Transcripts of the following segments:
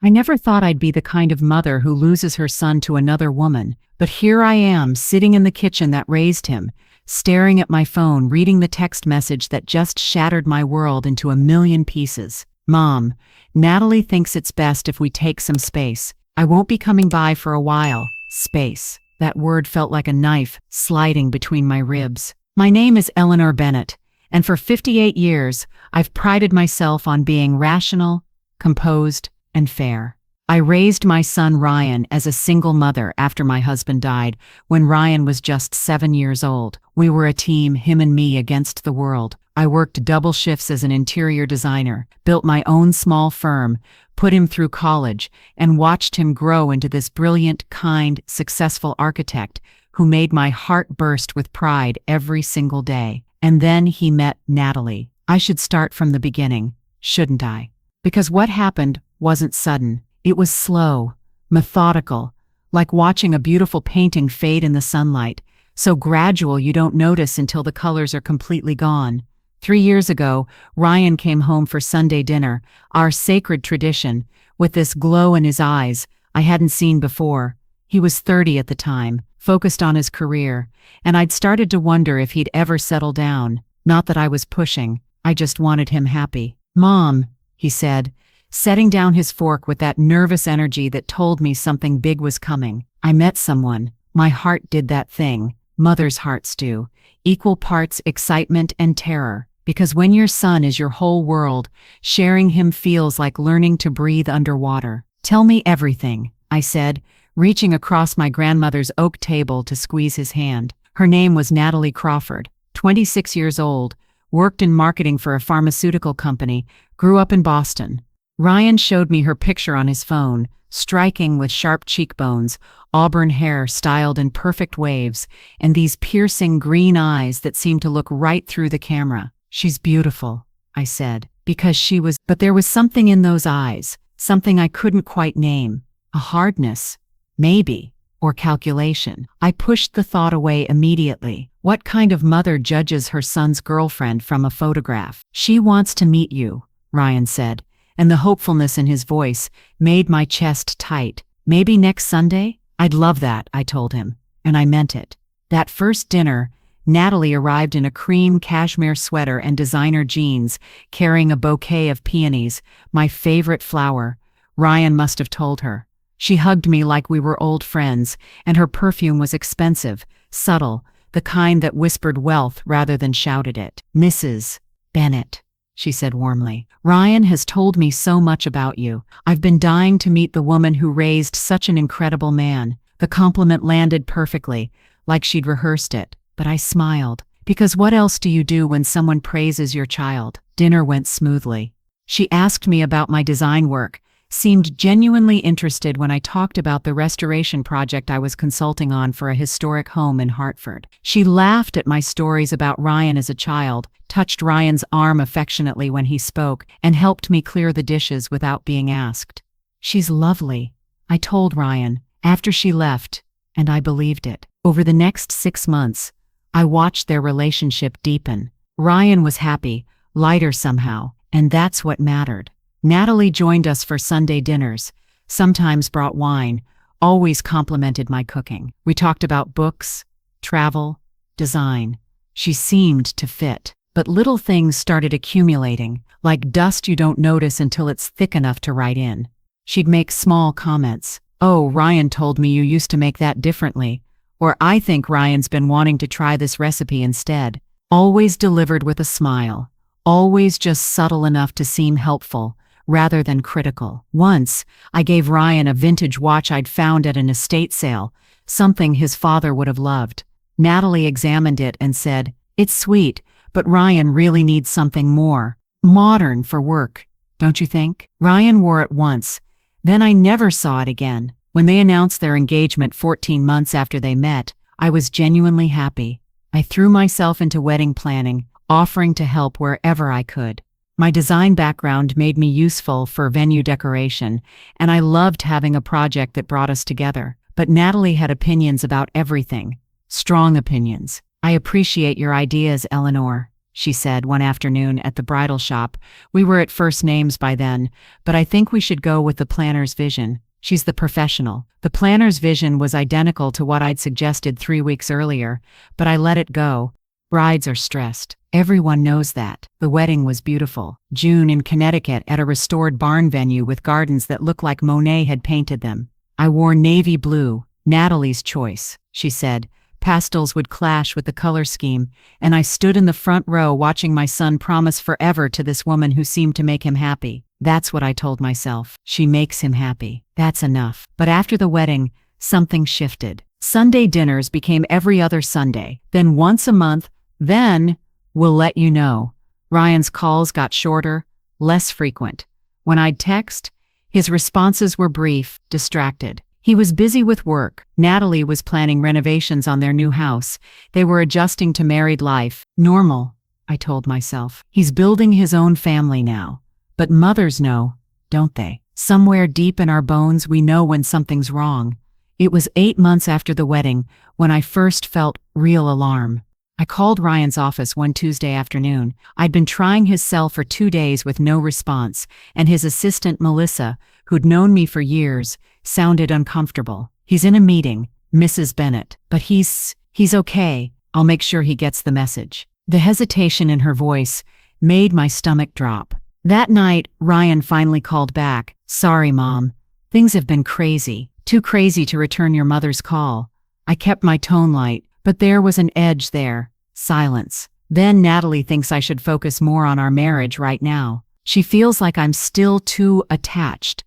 I never thought I'd be the kind of mother who loses her son to another woman, but here I am, sitting in the kitchen that raised him, staring at my phone, reading the text message that just shattered my world into a million pieces. Mom, Natalie thinks it's best if we take some space. I won't be coming by for a while. Space. That word felt like a knife sliding between my ribs. My name is Eleanor Bennett, and for 58 years, I've prided myself on being rational, composed, and fair. I raised my son Ryan as a single mother after my husband died, when Ryan was just 7 years old. We were a team, him and me, against the world. I worked double shifts as an interior designer, built my own small firm, put him through college, and watched him grow into this brilliant, kind, successful architect who made my heart burst with pride every single day. And then he met Natalie. I should start from the beginning, shouldn't I? Because what happened wasn't sudden. It was slow, methodical, like watching a beautiful painting fade in the sunlight, so gradual you don't notice until the colors are completely gone. 3 years ago, Ryan came home for Sunday dinner, our sacred tradition, with this glow in his eyes I hadn't seen before. He was 30 at the time, focused on his career, and I'd started to wonder if he'd ever settle down. Not that I was pushing, I just wanted him happy. "Mom," he said, setting down his fork with that nervous energy that told me something big was coming. "I met someone." My heart did that thing mothers' hearts do, equal parts excitement and terror. Because when your son is your whole world, sharing him feels like learning to breathe underwater. "Tell me everything," I said, reaching across my grandmother's oak table to squeeze his hand. Her name was Natalie Crawford, 26 years old, worked in marketing for a pharmaceutical company, grew up in Boston. Ryan showed me her picture on his phone, striking with sharp cheekbones, auburn hair styled in perfect waves, and these piercing green eyes that seemed to look right through the camera. "She's beautiful," I said, because she was, but there was something in those eyes, something I couldn't quite name. A hardness, maybe, or calculation. I pushed the thought away immediately. What kind of mother judges her son's girlfriend from a photograph? "She wants to meet you," Ryan said, and the hopefulness in his voice made my chest tight. "Maybe next Sunday?" "I'd love that," I told him, and I meant it. That first dinner, Natalie arrived in a cream cashmere sweater and designer jeans, carrying a bouquet of peonies, my favorite flower. Ryan must have told her. She hugged me like we were old friends, and her perfume was expensive, subtle, the kind that whispered wealth rather than shouted it. "Mrs. Bennett," she said warmly, "Ryan has told me so much about you. I've been dying to meet the woman who raised such an incredible man." The compliment landed perfectly, like she'd rehearsed it, but I smiled. Because what else do you do when someone praises your child? Dinner went smoothly. She asked me about my design work, seemed genuinely interested when I talked about the restoration project I was consulting on for a historic home in Hartford. She laughed at my stories about Ryan as a child, touched Ryan's arm affectionately when he spoke, and helped me clear the dishes without being asked. "She's lovely," I told Ryan, after she left, and I believed it. Over the next 6 months, I watched their relationship deepen. Ryan was happy, lighter somehow, and that's what mattered. Natalie joined us for Sunday dinners, sometimes brought wine, always complimented my cooking. We talked about books, travel, design. She seemed to fit. But little things started accumulating, like dust you don't notice until it's thick enough to write in. She'd make small comments. "Oh, Ryan told me you used to make that differently," or "I think Ryan's been wanting to try this recipe instead." Always delivered with a smile, always just subtle enough to seem helpful, rather than critical. Once, I gave Ryan a vintage watch I'd found at an estate sale, something his father would have loved. Natalie examined it and said, "It's sweet, but Ryan really needs something more modern for work, don't you think?" Ryan wore it once, then I never saw it again. When they announced their engagement 14 months after they met, I was genuinely happy. I threw myself into wedding planning, offering to help wherever I could. My design background made me useful for venue decoration, and I loved having a project that brought us together. But Natalie had opinions about everything. Strong opinions. "I appreciate your ideas, Eleanor," she said one afternoon at the bridal shop. We were at first names by then, but I think we should go with the planner's vision. She's the professional. The planner's vision was identical to what I'd suggested 3 weeks earlier, but I let it go. Brides are stressed. Everyone knows that. The wedding was beautiful. June in Connecticut at a restored barn venue with gardens that looked like Monet had painted them. I wore navy blue, Natalie's choice, she said. Pastels would clash with the color scheme, and I stood in the front row watching my son promise forever to this woman who seemed to make him happy. That's what I told myself. She makes him happy. That's enough. But after the wedding, something shifted. Sunday dinners became every other Sunday, then once a month, then, we'll let you know. Ryan's calls got shorter, less frequent. When I'd text, his responses were brief, distracted. He was busy with work. Natalie was planning renovations on their new house. They were adjusting to married life. Normal, I told myself. He's building his own family now. But mothers know, don't they? Somewhere deep in our bones we know when something's wrong. It was 8 months after the wedding when I first felt real alarm. I called Ryan's office one Tuesday afternoon. I'd been trying his cell for 2 days with no response, and his assistant Melissa, who'd known me for years, sounded uncomfortable. He's in a meeting, Mrs. Bennett, but he's okay. I'll make sure he gets the message. The hesitation in her voice made my stomach drop. That night, Ryan finally called back. Sorry, Mom. Things have been crazy. Too crazy to return your mother's call. I kept my tone light, but there was an edge there. Silence. Then Natalie thinks I should focus more on our marriage right now. She feels like I'm still too attached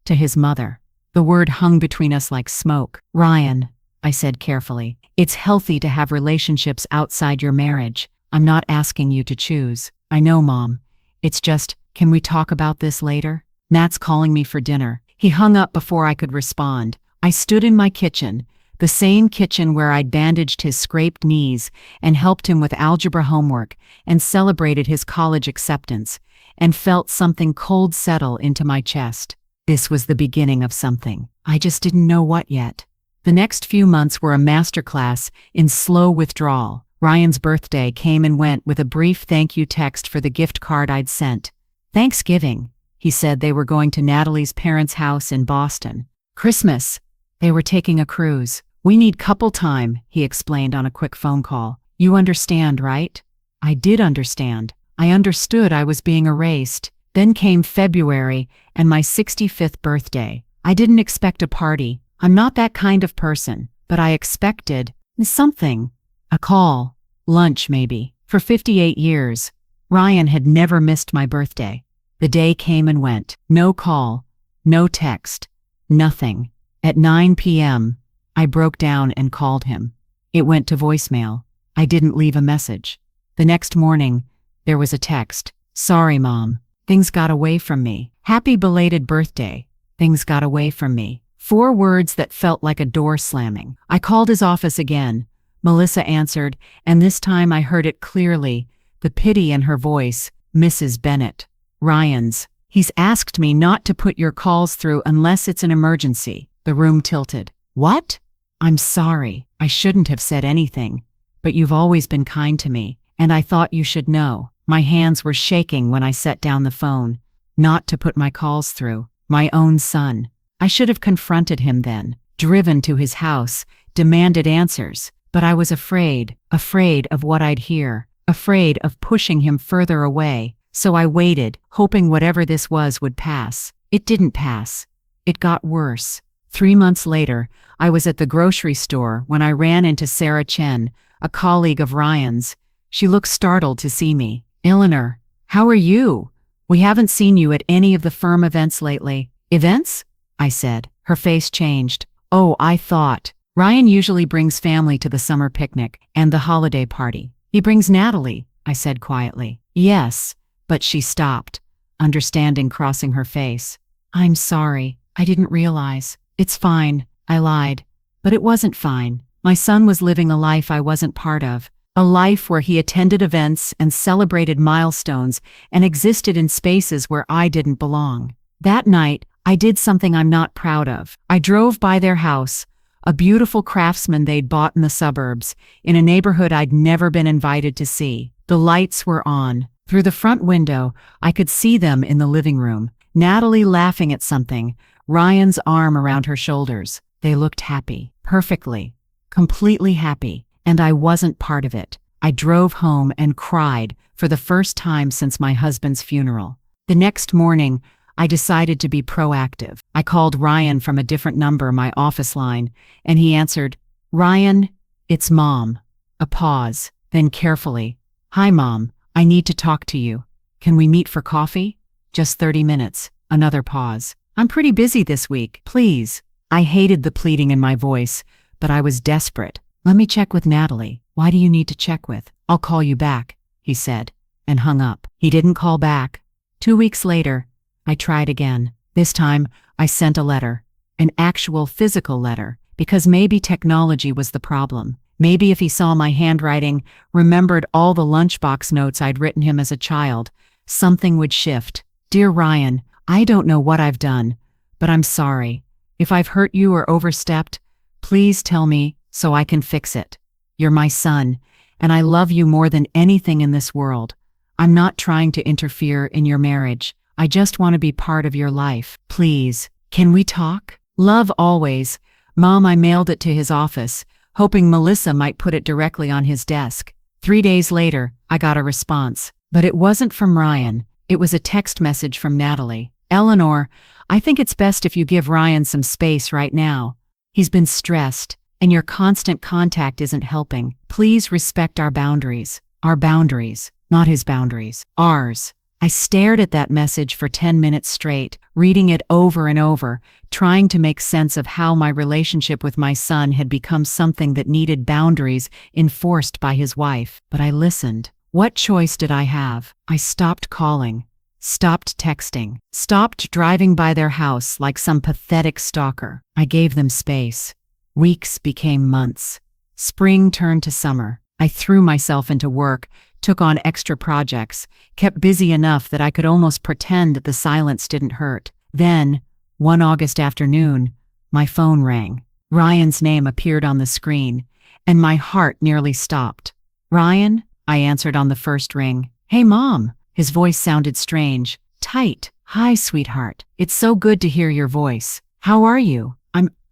to his mother. The word hung between us like smoke. Ryan, I said carefully, it's healthy to have relationships outside your marriage. I'm not asking you to choose. I know, Mom. It's just, can we talk about this later? Matt's calling me for dinner. He hung up before I could respond. I stood in my kitchen, the same kitchen where I'd bandaged his scraped knees and helped him with algebra homework and celebrated his college acceptance, and felt something cold settle into my chest. This was the beginning of something. I just didn't know what yet. The next few months were a masterclass in slow withdrawal. Ryan's birthday came and went with a brief thank you text for the gift card I'd sent. Thanksgiving, he said they were going to Natalie's parents' house in Boston. Christmas, they were taking a cruise. We need couple time, he explained on a quick phone call. You understand, right? I did understand. I understood I was being erased. Then came February and my 65th birthday. I didn't expect a party. I'm not that kind of person, but I expected something. A call. Lunch, maybe. For 58 years, Ryan had never missed my birthday. The day came and went. No call. No text. Nothing. At 9 p.m., I broke down and called him. It went to voicemail. I didn't leave a message. The next morning, there was a text. Sorry, Mom. Things got away from me. Happy belated birthday. Things got away from me. 4 words that felt like a door slamming. I called his office again. Melissa answered, and this time I heard it clearly, the pity in her voice. Mrs. Bennett. Ryan's. He's asked me not to put your calls through unless it's an emergency. The room tilted. What? I'm sorry. I shouldn't have said anything. But you've always been kind to me, and I thought you should know. My hands were shaking when I set down the phone. Not to put my calls through. My own son. I should have confronted him then, driven to his house, demanded answers. But I was afraid of what I'd hear, afraid of pushing him further away. So I waited, hoping whatever this was would pass. It didn't pass. It got worse. 3 months later, I was at the grocery store when I ran into Sarah Chen, a colleague of Ryan's. She looked startled to see me. Eleanor, how are you? We haven't seen you at any of the firm events lately. Events? I said. Her face changed. Oh, I thought. Ryan usually brings family to the summer picnic and the holiday party. He brings Natalie, I said quietly. Yes, but she stopped, understanding crossing her face. I'm sorry. I didn't realize. It's fine. I lied. But it wasn't fine. My son was living a life I wasn't part of. A life where he attended events and celebrated milestones and existed in spaces where I didn't belong. That night, I did something I'm not proud of. I drove by their house, a beautiful craftsman they'd bought in the suburbs, in a neighborhood I'd never been invited to see. The lights were on. Through the front window, I could see them in the living room. Natalie laughing at something, Ryan's arm around her shoulders. They looked happy. Perfectly. Completely happy. And I wasn't part of it. I drove home and cried for the first time since my husband's funeral. The next morning, I decided to be proactive. I called Ryan from a different number, my office line, and he answered, "Ryan, it's Mom." A pause, then carefully, "Hi, Mom, I need to talk to you. Can we meet for coffee?" "Just 30 minutes. Another pause. "I'm pretty busy this week. Please." I hated the pleading in my voice, but I was desperate. "Let me check with Natalie." "Why do you need to check with?" "I'll call you back," he said, and hung up. He didn't call back. 2 weeks later, I tried again. This time, I sent a letter. An actual physical letter, because maybe technology was the problem. Maybe if he saw my handwriting, remembered all the lunchbox notes I'd written him as a child, something would shift. "Dear Ryan, I don't know what I've done, but I'm sorry. If I've hurt you or overstepped, please tell me so I can fix it. You're my son, and I love you more than anything in this world. I'm not trying to interfere in your marriage. I just want to be part of your life. Please, can we talk? Love always." Mom, I mailed it to his office, hoping Melissa might put it directly on his desk. 3 days later, I got a response. But it wasn't from Ryan. It was a text message from Natalie. "Eleanor, I think it's best if you give Ryan some space right now. He's been stressed, and your constant contact isn't helping. Please respect our boundaries." Our boundaries, not his boundaries. Ours. I stared at that message for 10 minutes straight, reading it over and over, trying to make sense of how my relationship with my son had become something that needed boundaries enforced by his wife. But I listened. What choice did I have? I stopped calling, stopped texting, stopped driving by their house like some pathetic stalker. I gave them space. Weeks became months. Spring turned to summer. I threw myself into work, took on extra projects, kept busy enough that I could almost pretend that the silence didn't hurt. Then, one August afternoon, my phone rang. Ryan's name appeared on the screen, and my heart nearly stopped. "Ryan?" I answered on the first ring. "Hey, Mom." His voice sounded strange, tight. "Hi, sweetheart. It's so good to hear your voice. How are you?"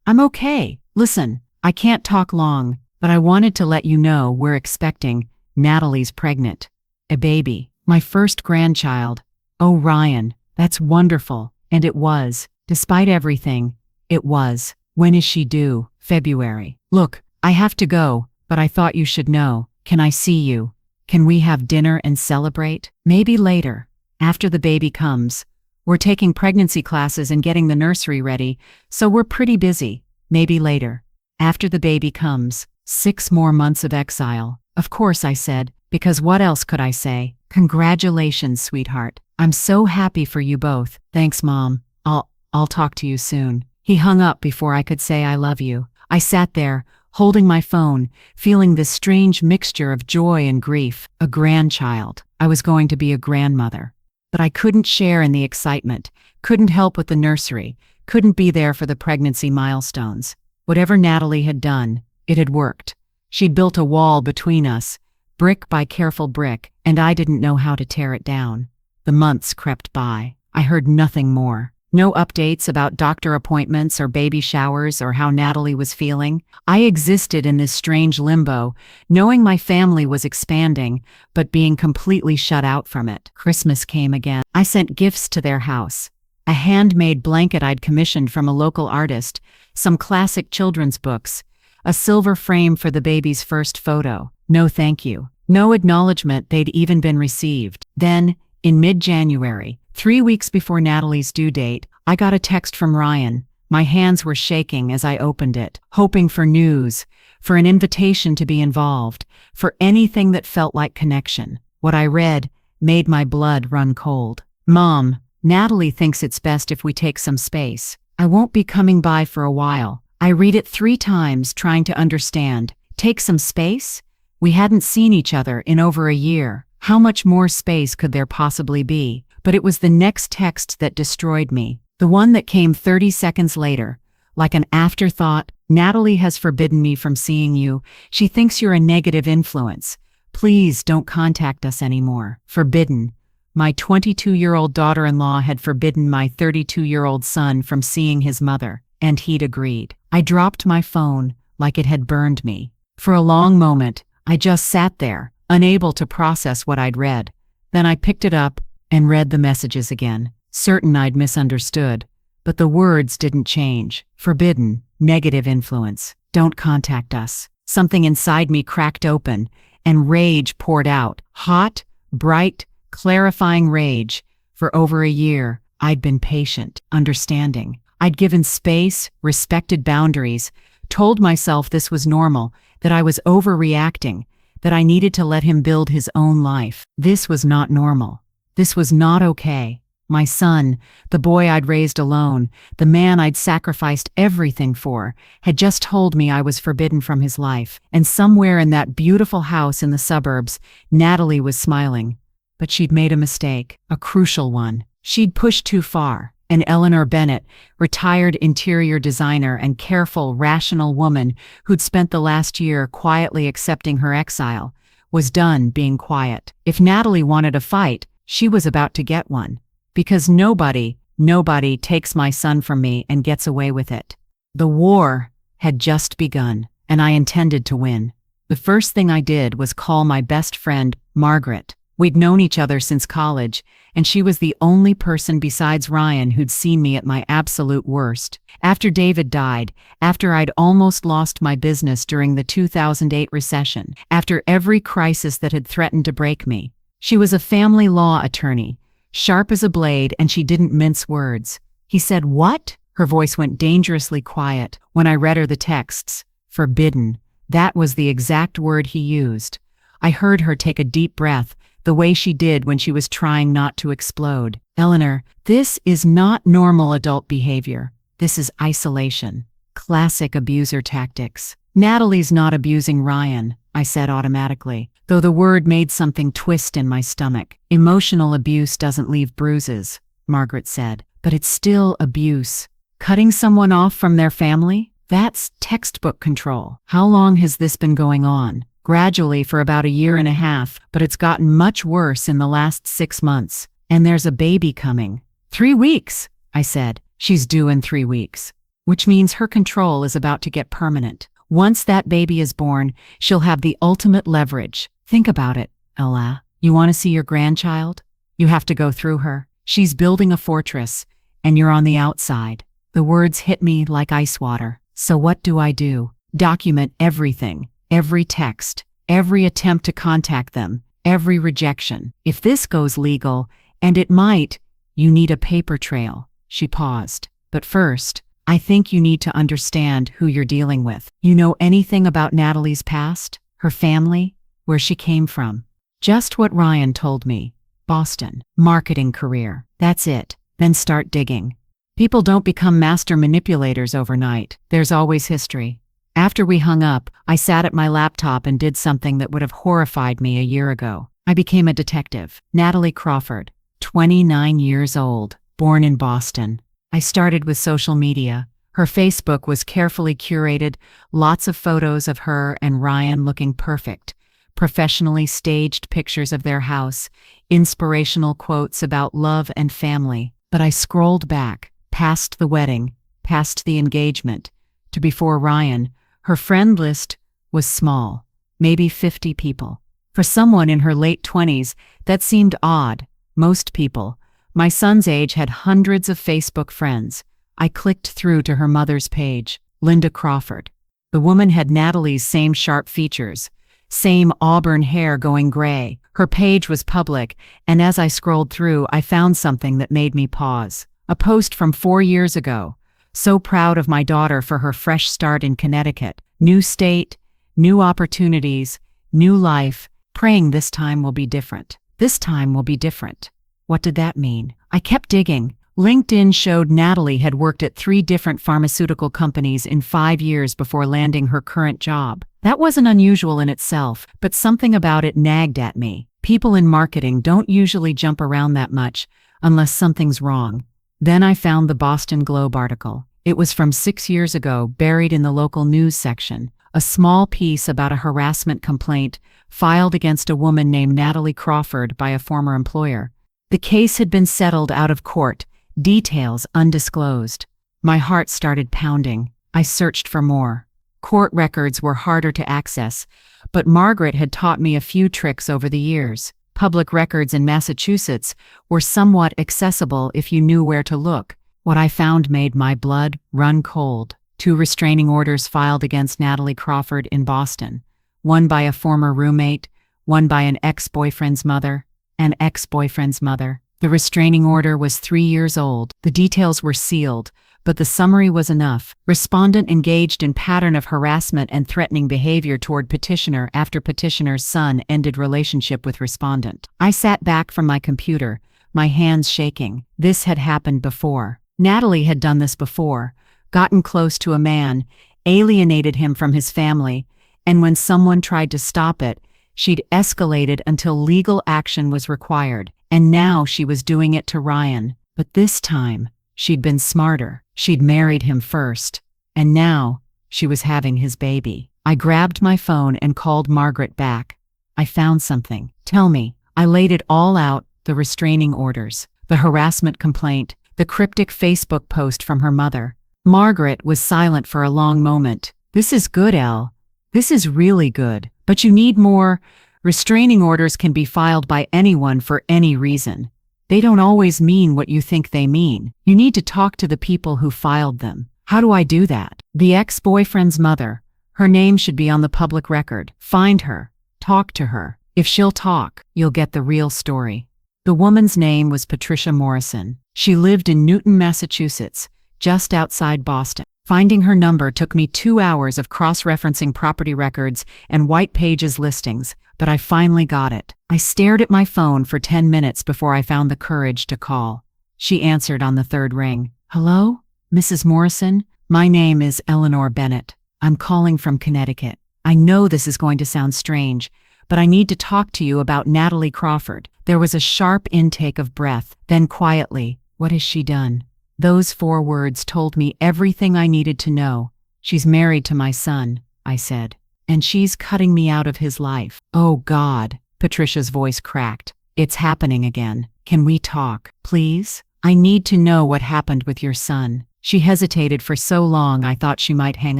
I'm okay. Listen, I can't talk long, but I wanted to let you know we're expecting. Natalie's pregnant. A baby. My first grandchild. Oh, Ryan, that's wonderful." And it was. Despite everything, it was. "When is she due?" "February." "Look, I have to go, but I thought you should know. Can I see you? Can we have dinner and celebrate?" "Maybe later. After the baby comes. We're taking pregnancy classes and getting the nursery ready, so we're pretty busy. Maybe later. After the baby comes." 6 more months of exile. "Of course," I said, because what else could I say? "Congratulations, sweetheart. I'm so happy for you both." "Thanks, Mom. I'll talk to you soon." He hung up before I could say I love you. I sat there, holding my phone, feeling this strange mixture of joy and grief. A grandchild. I was going to be a grandmother. But I couldn't share in the excitement, couldn't help with the nursery, couldn't be there for the pregnancy milestones. Whatever Natalie had done, it had worked. She'd built a wall between us, brick by careful brick, and I didn't know how to tear it down. The months crept by. I heard nothing more. No updates about doctor appointments or baby showers or how Natalie was feeling. I existed in this strange limbo, knowing my family was expanding, but being completely shut out from it. Christmas came again. I sent gifts to their house. A handmade blanket I'd commissioned from a local artist, some classic children's books, a silver frame for the baby's first photo. No thank you. No acknowledgement they'd even been received. Then, in mid-January, 3 weeks before Natalie's due date, I got a text from Ryan. My hands were shaking as I opened it, hoping for news, for an invitation to be involved, for anything that felt like connection. What I read made my blood run cold. "Mom, Natalie thinks it's best if we take some space. I won't be coming by for a while." I read it 3 times, trying to understand. Take some space? We hadn't seen each other in over a year. How much more space could there possibly be? But it was the next text that destroyed me. The one that came 30 seconds later. Like an afterthought, "Natalie has forbidden me from seeing you. She thinks you're a negative influence. Please don't contact us anymore. Forbidden. My 22-year-old daughter-in-law had forbidden my 32-year-old son from seeing his mother, and he'd agreed. I dropped my phone like it had burned me. For a long moment, I just sat there, unable to process what I'd read. Then I picked it up and read the messages again, certain I'd misunderstood. But the words didn't change. Forbidden, negative influence, don't contact us. Something inside me cracked open, and rage poured out. Hot, bright, clarifying rage. For over a year, I'd been patient, understanding. I'd given space, respected boundaries, told myself this was normal, that I was overreacting, that I needed to let him build his own life. This was not normal. This was not okay. My son, the boy I'd raised alone, the man I'd sacrificed everything for, had just told me I was forbidden from his life. And somewhere in that beautiful house in the suburbs, Natalie was smiling. But she'd made a mistake, a crucial one. She'd pushed too far. And Eleanor Bennett, retired interior designer and careful, rational woman who'd spent the last year quietly accepting her exile, was done being quiet. If Natalie wanted a fight, she was about to get one. Because nobody takes my son from me and gets away with it. The war had just begun, and I intended to win. The first thing I did was call my best friend, Margaret. We'd known each other since college, and she was the only person besides Ryan who'd seen me at my absolute worst. After David died, after I'd almost lost my business during the 2008 recession, after every crisis that had threatened to break me. She was a family law attorney, sharp as a blade, and she didn't mince words. He said, "What?" Her voice went dangerously quiet when I read her the texts. Forbidden. That was the exact word he used. I heard her take a deep breath, the way she did when she was trying not to explode. "Eleanor, this is not normal adult behavior. This is isolation. Classic abuser tactics." "Natalie's not abusing Ryan," I said automatically, though the word made something twist in my stomach. "Emotional abuse doesn't leave bruises," Margaret said, "but it's still abuse. Cutting someone off from their family? That's textbook control." "How long has this been going on?" "Gradually for about a year and a half, but it's gotten much worse in the last 6 months. And there's a baby coming." 3 weeks, I said. "She's due in 3 weeks. Which means her control is about to get permanent. Once that baby is born, she'll have the ultimate leverage. Think about it, Ella. You want to see your grandchild? You have to go through her. She's building a fortress, and you're on the outside." The words hit me like ice water. So what do I do? Document everything. Every text, every attempt to contact them, every rejection. If this goes legal, and it might, you need a paper trail. She paused. "But first, I think you need to understand who you're dealing with. You know anything about Natalie's past? Her family? Where she came from?" "Just what Ryan told me. Boston. Marketing career. That's it. Then start digging. People don't become master manipulators overnight. There's always history." After we hung up, I sat at my laptop and did something that would have horrified me a year ago. I became a detective. Natalie Crawford, 29 years old, born in Boston. I started with social media. Her Facebook was carefully curated, lots of photos of her and Ryan looking perfect, professionally staged pictures of their house, inspirational quotes about love and family. But I scrolled back, past the wedding, past the engagement, to before Ryan. Her friend list was small, maybe 50 people. For someone in her late 20s, that seemed odd. Most people, my son's age, had hundreds of Facebook friends. I clicked through to her mother's page, Linda Crawford. The woman had Natalie's same sharp features, same auburn hair going gray. Her page was public, and as I scrolled through, I found something that made me pause. A post from 4 years ago. "So proud of my daughter for her fresh start in Connecticut. New state, new opportunities, new life. Praying this time will be different. This time will be different." What did that mean? I kept digging. LinkedIn showed Natalie had worked at 3 different pharmaceutical companies in 5 years before landing her current job. That wasn't unusual in itself, but something about it nagged at me. People in marketing don't usually jump around that much unless something's wrong. Then I found the Boston Globe article. It was from 6 years ago, buried in the local news section. A small piece about a harassment complaint filed against a woman named Natalie Crawford by a former employer. The case had been settled out of court, details undisclosed. My heart started pounding. I searched for more. Court records were harder to access, but Margaret had taught me a few tricks over the years. Public records in Massachusetts were somewhat accessible if you knew where to look. What I found made my blood run cold. 2 restraining orders filed against Natalie Crawford in Boston. One by a former roommate, one by an ex-boyfriend's mother. An ex-boyfriend's mother. The restraining order was 3 years old. The details were sealed, but the summary was enough. Respondent engaged in pattern of harassment and threatening behavior toward petitioner after petitioner's son ended relationship with respondent. I sat back from my computer, my hands shaking. This had happened before. Natalie had done this before, gotten close to a man, alienated him from his family, and when someone tried to stop it, she'd escalated until legal action was required. And now she was doing it to Ryan. But this time, she'd been smarter. She'd married him first. And now, she was having his baby. I grabbed my phone and called Margaret back. I found something. Tell me. I laid it all out, the restraining orders, the harassment complaint, the cryptic Facebook post from her mother. Margaret was silent for a long moment. This is good, Elle. This is really good. But you need more. Restraining orders can be filed by anyone for any reason. They don't always mean what you think they mean. You need to talk to the people who filed them. How do I do that? The ex-boyfriend's mother. Her name should be on the public record. Find her. Talk to her. If she'll talk, you'll get the real story. The woman's name was Patricia Morrison. She lived in Newton, Massachusetts, just outside Boston. Finding her number took me 2 hours of cross-referencing property records and white pages listings, but I finally got it. I stared at my phone for 10 minutes before I found the courage to call. She answered on the 3rd ring. Hello, Mrs. Morrison? My name is Eleanor Bennett. I'm calling from Connecticut. I know this is going to sound strange, but I need to talk to you about Natalie Crawford. There was a sharp intake of breath, then quietly, what has she done? Those 4 words told me everything I needed to know. She's married to my son, I said. And she's cutting me out of his life. Oh God, Patricia's voice cracked. It's happening again. Can we talk, please? I need to know what happened with your son. She hesitated for so long I thought she might hang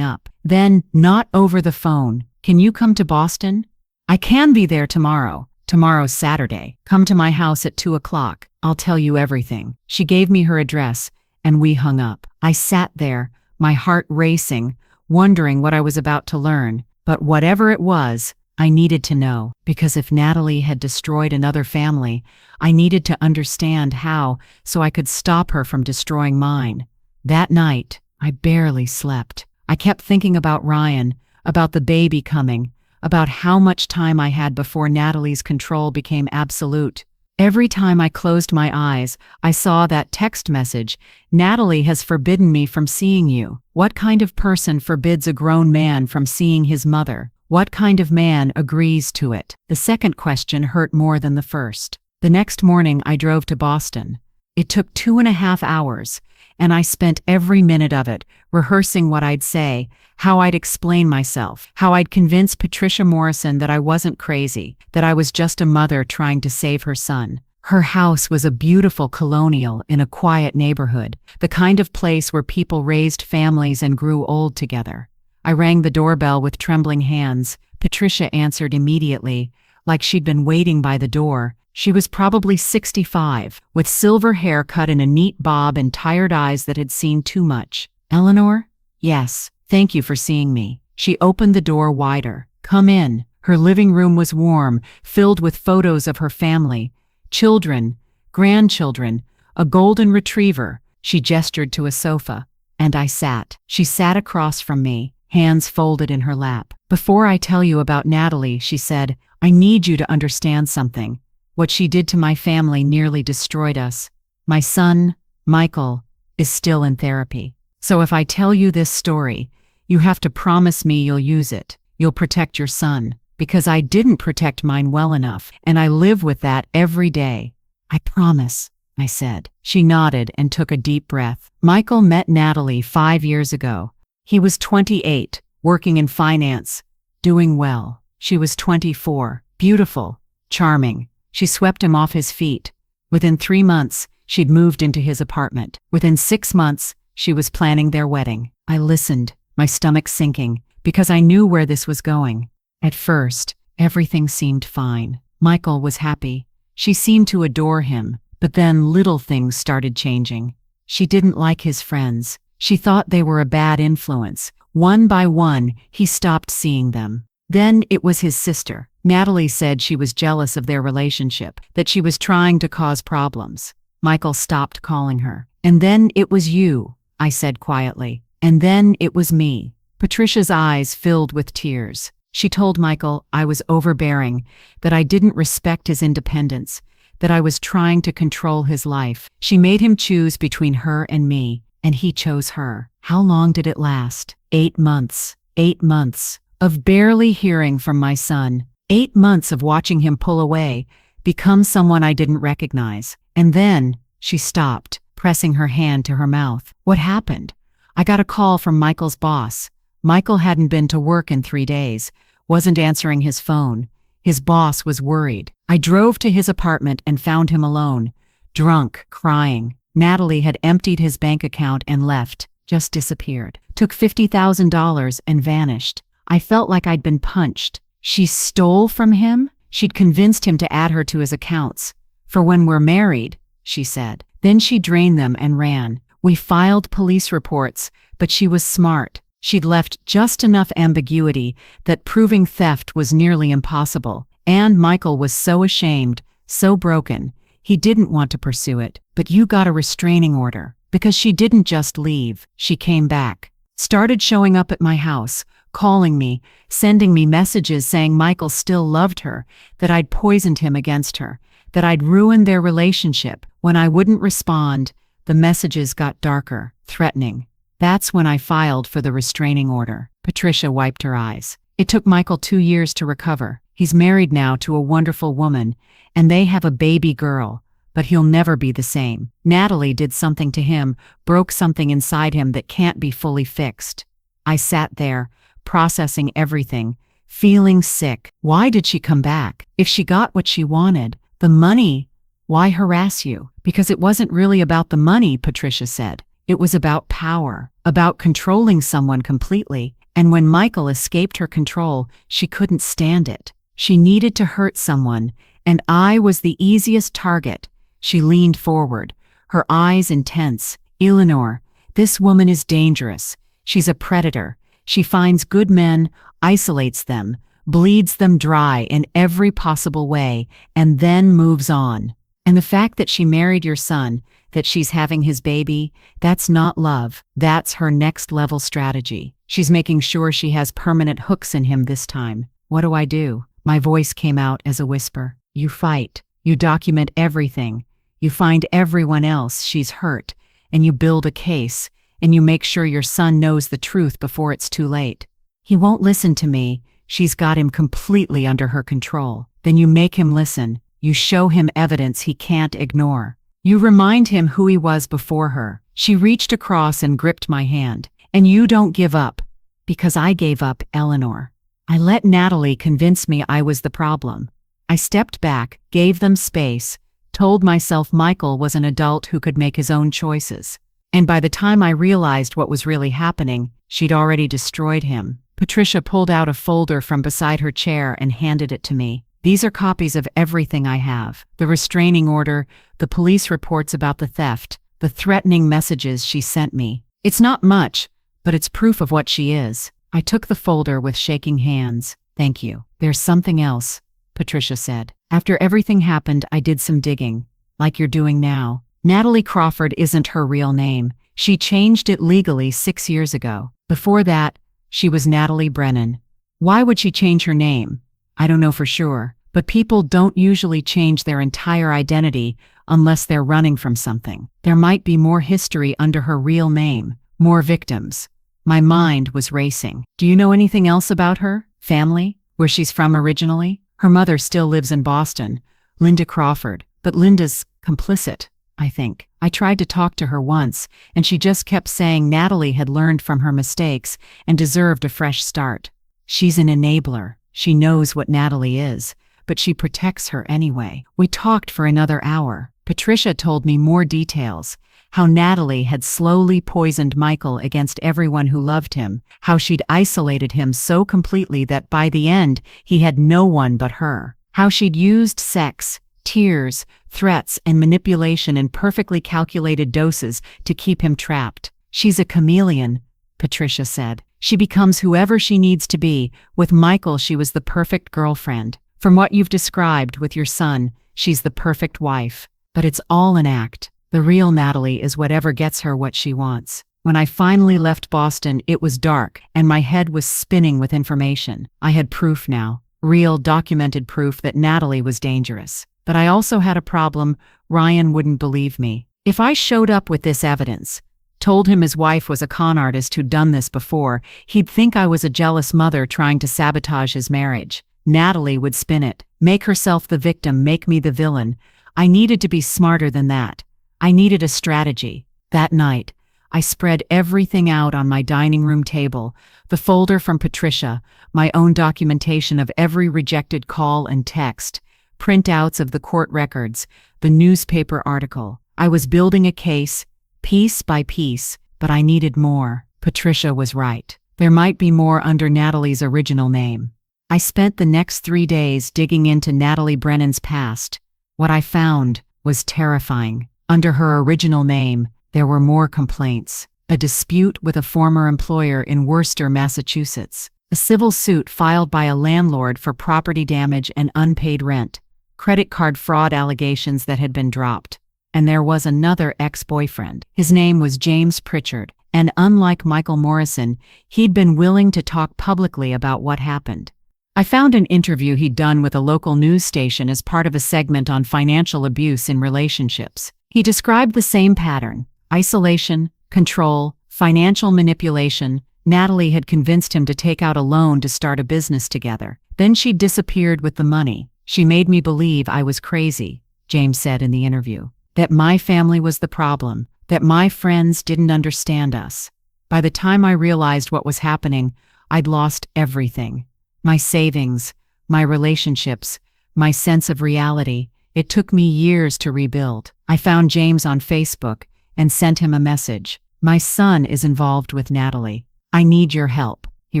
up. Then, not over the phone. Can you come to Boston? I can be there tomorrow. Tomorrow's Saturday. Come to my house at 2 o'clock. I'll tell you everything. She gave me her address, and we hung up. I sat there, my heart racing, wondering what I was about to learn. But whatever it was, I needed to know, because if Natalie had destroyed another family, I needed to understand how so I could stop her from destroying mine. That night, I barely slept. I kept thinking about Ryan, about the baby coming, about how much time I had before Natalie's control became absolute. Every time I closed my eyes, I saw that text message, Natalie has forbidden me from seeing you. What kind of person forbids a grown man from seeing his mother? What kind of man agrees to it? The second question hurt more than the first. The next morning I drove to Boston. It took 2.5 hours, and I spent every minute of it rehearsing what I'd say, how I'd explain myself, how I'd convince Patricia Morrison that I wasn't crazy, that I was just a mother trying to save her son. Her house was a beautiful colonial in a quiet neighborhood, the kind of place where people raised families and grew old together. I rang the doorbell with trembling hands. Patricia answered immediately, like she'd been waiting by the door. She was probably 65, with silver hair cut in a neat bob and tired eyes that had seen too much. Eleanor? Yes, thank you for seeing me. She opened the door wider. Come in. Her living room was warm, filled with photos of her family, children, grandchildren, a golden retriever. She gestured to a sofa, and I sat. She sat across from me, hands folded in her lap. Before I tell you about Natalie, she said, I need you to understand something. What she did to my family nearly destroyed us. My son, Michael, is still in therapy. So if I tell you this story, you have to promise me you'll use it. You'll protect your son, because I didn't protect mine well enough, and I live with that every day. I promise, I said. She nodded and took a deep breath. Michael met Natalie 5 years ago. He was 28, working in finance, doing well. She was 24, Beautiful, charming. She swept him off his feet. Within 3 months, she'd moved into his apartment. Within 6 months, she was planning their wedding. I listened, my stomach sinking, because I knew where this was going. At first, everything seemed fine. Michael was happy. She seemed to adore him, but then little things started changing. She didn't like his friends. She thought they were a bad influence. One by one, he stopped seeing them. Then it was his sister. Natalie said she was jealous of their relationship, that she was trying to cause problems. Michael stopped calling her. And then it was you, I said quietly. And then it was me. Patricia's eyes filled with tears. She told Michael I was overbearing, that I didn't respect his independence, that I was trying to control his life. She made him choose between her and me, and he chose her. How long did it last? 8 months. 8 months of barely hearing from my son. 8 months of watching him pull away, become someone I didn't recognize. And then she stopped, pressing her hand to her mouth. What happened? I got a call from Michael's boss. Michael hadn't been to work in 3 days, wasn't answering his phone. His boss was worried. I drove to his apartment and found him alone, drunk, crying. Natalie had emptied his bank account and left, just disappeared. Took $50,000 and vanished. I felt like I'd been punched. She stole from him? She'd convinced him to add her to his accounts. For when we're married, she said. Then she drained them and ran. We filed police reports, but she was smart. She'd left just enough ambiguity that proving theft was nearly impossible. And Michael was so ashamed, so broken, he didn't want to pursue it. But you got a restraining order. Because she didn't just leave, she came back. Started showing up at my house, calling me, sending me messages saying Michael still loved her, that I'd poisoned him against her, that I'd ruined their relationship. When I wouldn't respond, the messages got darker, threatening. That's when I filed for the restraining order. Patricia wiped her eyes. It took Michael 2 years to recover. He's married now to a wonderful woman, and they have a baby girl, but he'll never be the same. Natalie did something to him, broke something inside him that can't be fully fixed. I sat there, processing everything, feeling sick. Why did she come back? If she got what she wanted, the money, why harass you? Because it wasn't really about the money, Patricia said. It was about power, about controlling someone completely. And when Michael escaped her control, she couldn't stand it. She needed to hurt someone, and I was the easiest target. She leaned forward, her eyes intense. Eleanor, this woman is dangerous. She's a predator. She finds good men, isolates them, bleeds them dry in every possible way, and then moves on. And the fact that she married your son, that she's having his baby, that's not love. That's her next level strategy. She's making sure she has permanent hooks in him this time. What do I do? My voice came out as a whisper. You fight. You document everything. You find everyone else she's hurt, and you build a case, and you make sure your son knows the truth before it's too late. He won't listen to me. She's got him completely under her control. Then you make him listen. You show him evidence he can't ignore. You remind him who he was before her. She reached across and gripped my hand. And you don't give up. Because I gave up, Eleanor. I let Natalie convince me I was the problem. I stepped back, gave them space, told myself Michael was an adult who could make his own choices. And by the time I realized what was really happening, she'd already destroyed him. Patricia pulled out a folder from beside her chair and handed it to me. These are copies of everything I have. The restraining order, the police reports about the theft, the threatening messages she sent me. It's not much, but it's proof of what she is. I took the folder with shaking hands. Thank you. There's something else, Patricia said. After everything happened, I did some digging, like you're doing now. Natalie Crawford isn't her real name. She changed it legally 6 years ago. Before that, she was Natalie Brennan. Why would she change her name? I don't know for sure, but people don't usually change their entire identity unless they're running from something. There might be more history under her real name, more victims. My mind was racing. Do you know anything else about her? Family? Where she's from originally? Her mother still lives in Boston, Linda Crawford, but Linda's complicit, I think. I tried to talk to her once, and she just kept saying Natalie had learned from her mistakes and deserved a fresh start. She's an enabler. She knows what Natalie is, but she protects her anyway. We talked for another hour. Patricia told me more details. How Natalie had slowly poisoned Michael against everyone who loved him, how she'd isolated him so completely that by the end, he had no one but her. How she'd used sex, tears, threats, and manipulation in perfectly calculated doses to keep him trapped. She's a chameleon, Patricia said. She becomes whoever she needs to be. With Michael, she was the perfect girlfriend. From what you've described with your son, she's the perfect wife. But it's all an act. The real Natalie is whatever gets her what she wants. When I finally left Boston, it was dark, and my head was spinning with information. I had proof now. Real, documented proof that Natalie was dangerous. But I also had a problem. Ryan wouldn't believe me. If I showed up with this evidence, told him his wife was a con artist who'd done this before, he'd think I was a jealous mother trying to sabotage his marriage. Natalie would spin it, make herself the victim, make me the villain. I needed to be smarter than that. I needed a strategy. That night, I spread everything out on my dining room table, the folder from Patricia, my own documentation of every rejected call and text, printouts of the court records, the newspaper article. I was building a case, piece by piece, but I needed more. Patricia was right. There might be more under Natalie's original name. I spent the next 3 days digging into Natalie Brennan's past. What I found was terrifying. Under her original name, there were more complaints. A dispute with a former employer in Worcester, Massachusetts. A civil suit filed by a landlord for property damage and unpaid rent. Credit card fraud allegations that had been dropped. And there was another ex-boyfriend. His name was James Pritchard, and unlike Michael Morrison, he'd been willing to talk publicly about what happened. I found an interview he'd done with a local news station as part of a segment on financial abuse in relationships. He described the same pattern: isolation, control, financial manipulation. Natalie had convinced him to take out a loan to start a business together. Then she disappeared with the money. She made me believe I was crazy, James said in the interview. That my family was the problem, that my friends didn't understand us. By the time I realized what was happening, I'd lost everything. My savings, my relationships, my sense of reality. It took me years to rebuild. I found James on Facebook and sent him a message. My son is involved with Natalie. I need your help, he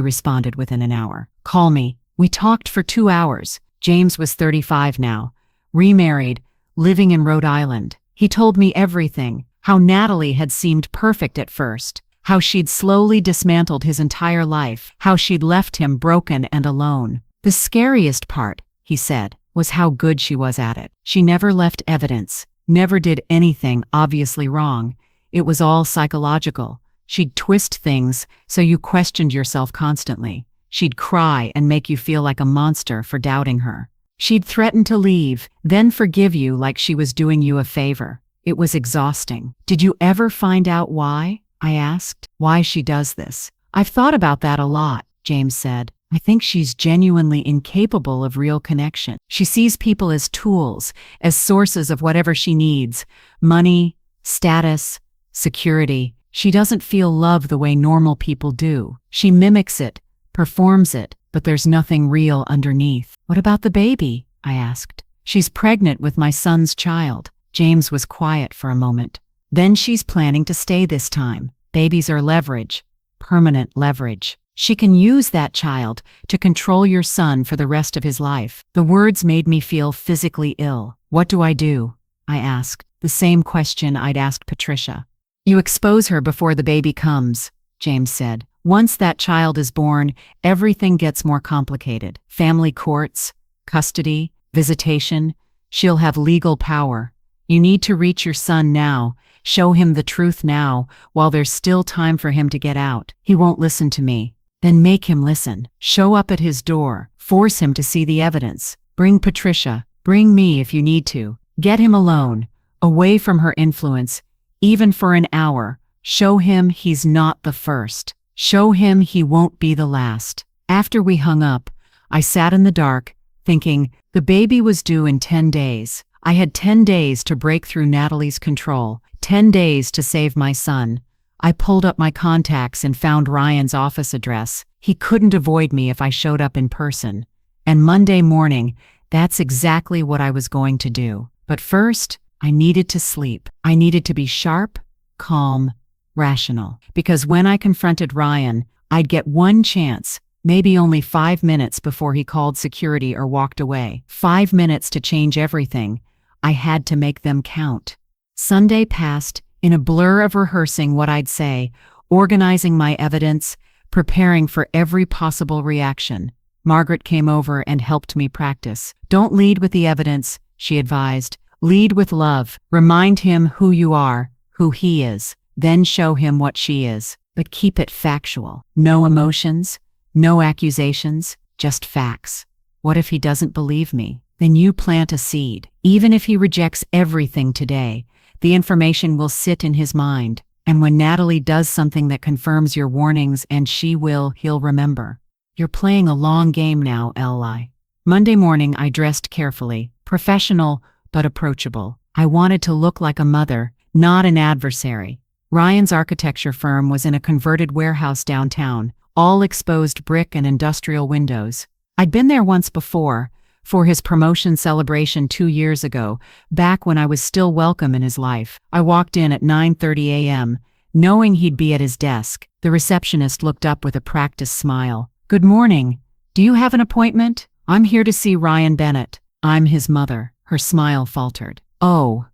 responded within an hour. Call me. We talked for 2 hours. James was 35 now, remarried, living in Rhode Island. He told me everything, how Natalie had seemed perfect at first, how she'd slowly dismantled his entire life, how she'd left him broken and alone. The scariest part, he said, was how good she was at it. She never left evidence, never did anything obviously wrong. It was all psychological. She'd twist things so you questioned yourself constantly. She'd cry and make you feel like a monster for doubting her. She'd threaten to leave, then forgive you like she was doing you a favor. It was exhausting. Did you ever find out why? I asked. Why she does this? I've thought about that a lot, James said. I think she's genuinely incapable of real connection. She sees people as tools, as sources of whatever she needs: money, status, security. She doesn't feel love the way normal people do. She mimics it, performs it, but there's nothing real underneath. What about the baby? I asked. She's pregnant with my son's child. James was quiet for a moment. Then she's planning to stay this time. Babies are leverage, permanent leverage. She can use that child to control your son for the rest of his life. The words made me feel physically ill. What do I do? I asked, the same question I'd asked Patricia. You expose her before the baby comes, James said. Once that child is born, everything gets more complicated. Family courts, custody, visitation. She'll have legal power. You need to reach your son now. Show him the truth now, while there's still time for him to get out. He won't listen to me. Then make him listen. Show up at his door. Force him to see the evidence. Bring Patricia. Bring me if you need to. Get him alone, away from her influence, even for an hour. Show him he's not the first. Show him he won't be the last. After we hung up, I sat in the dark, thinking the baby was due in 10 days. I had 10 days to break through Natalie's control, 10 days to save my son. I pulled up my contacts and found Ryan's office address. He couldn't avoid me if I showed up in person. And Monday morning, That's exactly what I was going to do. But first, I needed to sleep. I needed to be sharp, calm, rational. Because when I confronted Ryan, I'd get one chance, maybe only 5 minutes before he called security or walked away. 5 minutes to change everything. I had to make them count. Sunday passed in a blur of rehearsing what I'd say, organizing my evidence, preparing for every possible reaction. Margaret came over and helped me practice. Don't lead with the evidence, she advised. Lead with love. Remind him who you are, who he is. Then show him what she is. But keep it factual. No emotions, no accusations, just facts. What if he doesn't believe me? Then you plant a seed. Even if he rejects everything today, the information will sit in his mind. And when Natalie does something that confirms your warnings, and he'll remember. You're playing a long game now, Eli. Monday morning, I dressed carefully, professional but approachable. I wanted to look like a mother, not an adversary. Ryan's architecture firm was in a converted warehouse downtown, all exposed brick and industrial windows. I'd been there once before, for his promotion celebration 2 years ago, back when I was still welcome in his life. I walked in at 9:30 a.m., knowing he'd be at his desk. The receptionist looked up with a practiced smile. Good morning. Do you have an appointment? I'm here to see Ryan Bennett. I'm his mother. Her smile faltered. Oh,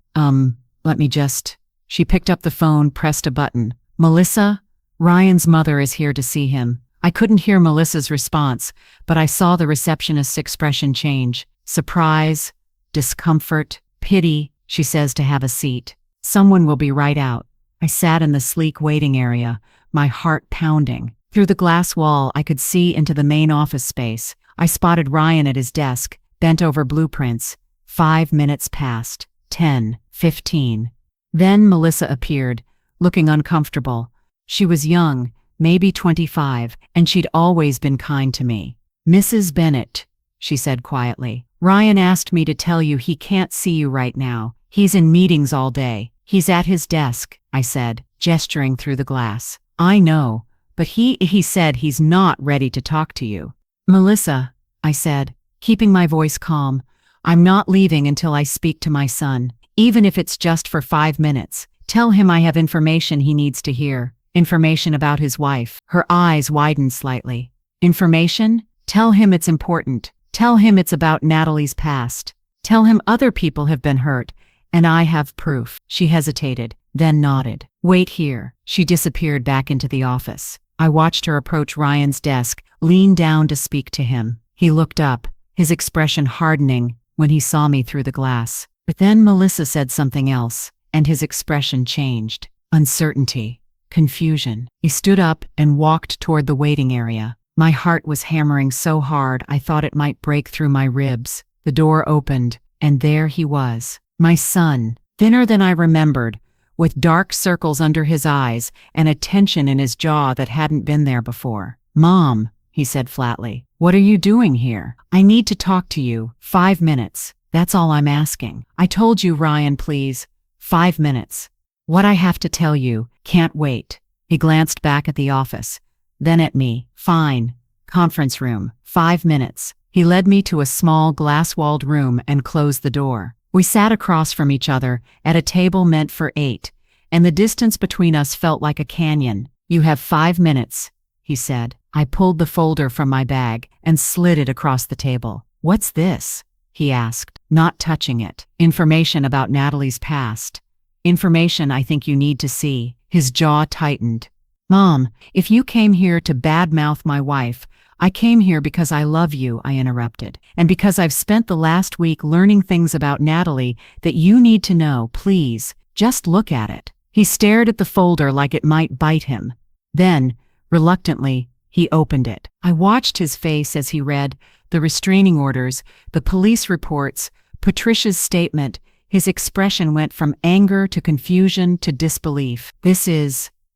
let me just... She picked up the phone, pressed a button. Melissa? Ryan's mother is here to see him. I couldn't hear Melissa's response, but I saw the receptionist's expression change. Surprise, discomfort, pity. She says to have a seat. Someone will be right out. I sat in the sleek waiting area, my heart pounding. Through the glass wall, I could see into the main office space. I spotted Ryan at his desk, bent over blueprints. 5 minutes passed. 10, 15. Then Melissa appeared, looking uncomfortable. She was young, maybe 25, and she'd always been kind to me. Mrs. Bennett, she said quietly. Ryan asked me to tell you he can't see you right now. He's in meetings all day. He's at his desk, I said, gesturing through the glass. I know, but he said he's not ready to talk to you. Melissa, I said, keeping my voice calm, I'm not leaving until I speak to my son, even if it's just for 5 minutes. Tell him I have information he needs to hear. Information about his wife. Her eyes widened slightly. Information? Tell him it's important. Tell him it's about Natalie's past. Tell him other people have been hurt, and I have proof. She hesitated, then nodded. Wait here. She disappeared back into the office. I watched her approach Ryan's desk, lean down to speak to him. He looked up, his expression hardening when he saw me through the glass. But then Melissa said something else, and his expression changed. Uncertainty. Confusion. He stood up and walked toward the waiting area. My heart was hammering so hard I thought it might break through my ribs. The door opened, and there he was. My son, thinner than I remembered, with dark circles under his eyes and a tension in his jaw that hadn't been there before. Mom, he said flatly, what are you doing here? I need to talk to you. 5 minutes. That's all I'm asking. I told you, Ryan, please. 5 minutes. What I have to tell you can't wait. He glanced back at the office, then at me. Fine. Conference room. 5 minutes. He led me to a small glass-walled room and closed the door. We sat across from each other at a table meant for 8, and the distance between us felt like a canyon. You have 5 minutes, he said. I pulled the folder from my bag and slid it across the table. What's this? He asked, not touching it. Information about Natalie's past. Information I think you need to see. His jaw tightened. Mom, if you came here to badmouth my wife, I came here because I love you, I interrupted, and because I've spent the last week learning things about Natalie that you need to know. Please, just look at it. He stared at the folder like it might bite him. Then, reluctantly, he opened it. I watched his face as he read the restraining orders, the police reports, Patricia's statement. His expression went from anger to confusion to disbelief.